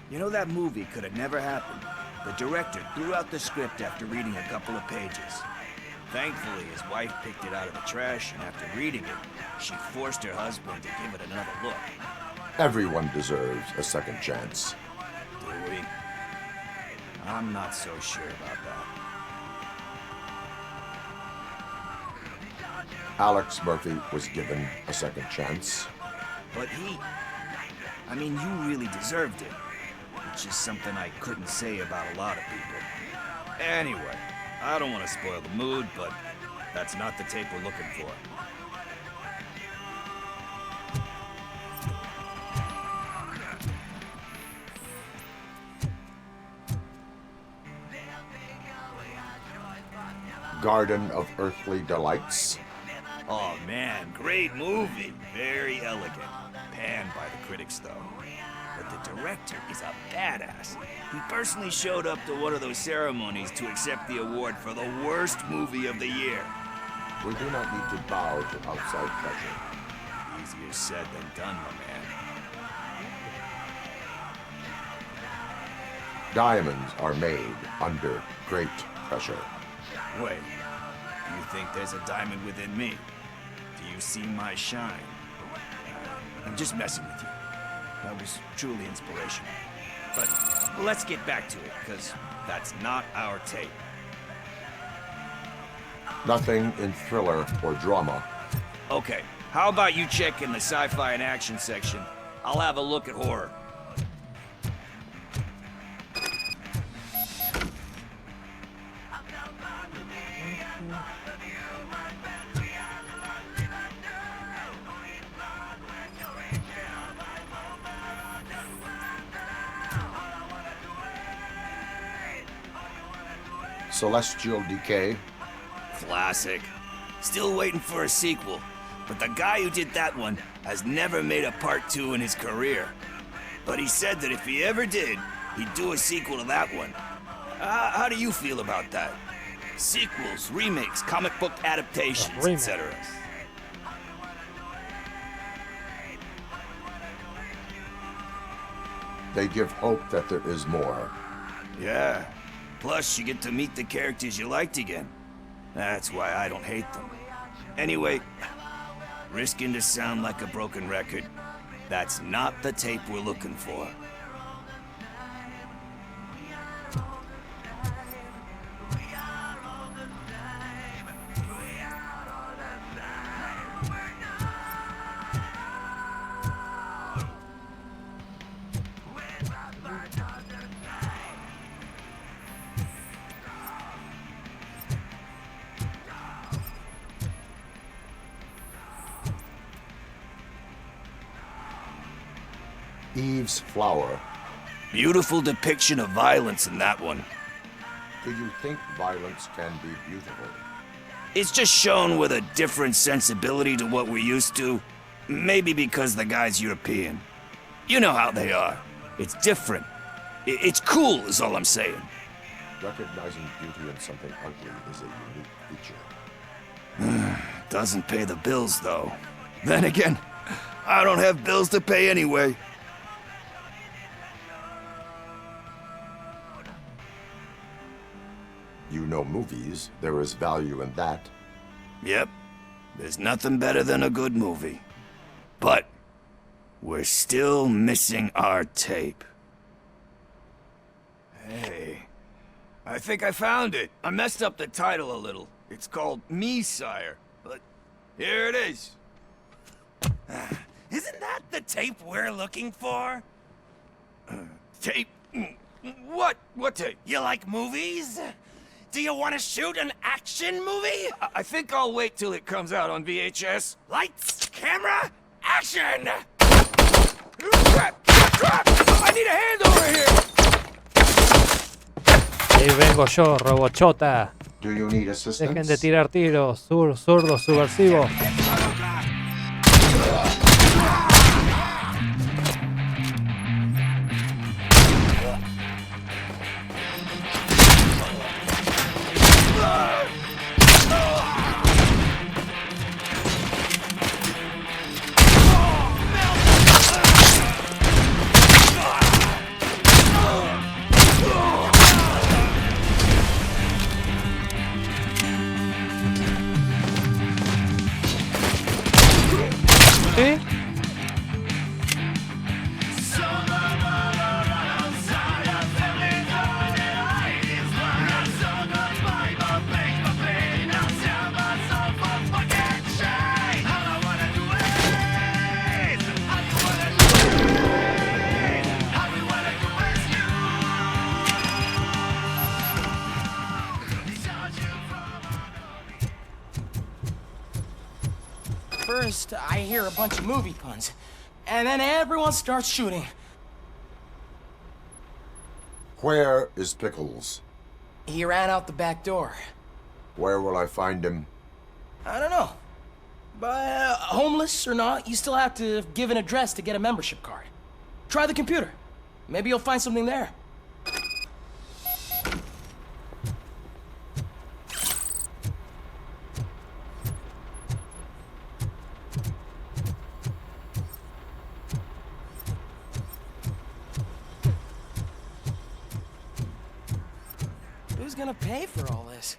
S15: You know, that movie could have never happened. The director threw out the script after reading a couple of pages. Thankfully, his wife picked it out of the trash, and after reading it, she forced her husband to give it another look.
S2: Everyone deserves a second chance.
S15: Do we? I'm not so sure about that.
S2: Alex Murphy was given a second chance.
S15: But I mean, you really deserved it. Which is something I couldn't say about a lot of people. Anyway, I don't want to spoil the mood, but that's not the tape we're looking for.
S2: Garden of Earthly Delights.
S15: Oh man, great movie. Very elegant. Panned by the critics, though. But the director is a badass. He personally showed up to one of those ceremonies to accept the award for the worst movie of the year.
S2: We do not need to bow to outside pressure.
S15: Easier said than done, my man.
S2: Diamonds are made under great pressure.
S15: Wait, you think there's a diamond within me? Do you see my shine? I'm just messing with you. That was truly inspirational. But let's get back to it, because that's not our tape.
S2: Nothing in thriller or drama.
S15: Okay, how about you check in the sci-fi and action section? I'll have a look at horror.
S2: Celestial Decay.
S15: Classic. Still waiting for a sequel, but the guy who did that one has never made a part 2 in his career. But he said that if he ever did, he'd do a sequel to that one. How do you feel about that? Sequels, remakes, comic book adaptations, etc.
S2: They give hope that there is more.
S15: Yeah. Plus, you get to meet the characters you liked again. That's why I don't hate them. Anyway, risking to sound like a broken record, that's not the tape we're looking for.
S2: Eve's Flower.
S15: Beautiful depiction of violence in that one.
S2: Do you think violence can be beautiful?
S15: It's just shown with a different sensibility to what we're used to. Maybe because the guy's European. You know how they are. It's different. It's cool is all I'm saying.
S2: Recognizing beauty in something ugly is a unique feature.
S15: Doesn't pay the bills, though. Then again, I don't have bills to pay anyway.
S2: You know movies. There is value in that.
S15: Yep. There's nothing better than a good movie. But we're still missing our tape. Hey, I think I found it. I messed up the title a little. It's called Me, Sire. But here it is.
S11: Isn't that the tape we're looking for?
S15: Tape? What? What tape?
S11: You like movies? Do you want to shoot an action movie?
S15: I think I'll wait till it comes out on VHS.
S11: Lights, camera, action!
S15: Crap! Crap! I need a hand over here!
S3: Ahí vengo yo, Robochota.
S2: Do you need assistance?
S3: Dejen de tirar tiros, zurdos subversivos. ¿Sí?
S20: First, I hear a bunch of movie puns, and then everyone starts shooting.
S2: Where is Pickles?
S20: He ran out the back door.
S2: Where will I find him?
S20: I don't know. But homeless or not, you still have to give an address to get a membership card. Try the computer. Maybe you'll find something there. Who's gonna pay for all this?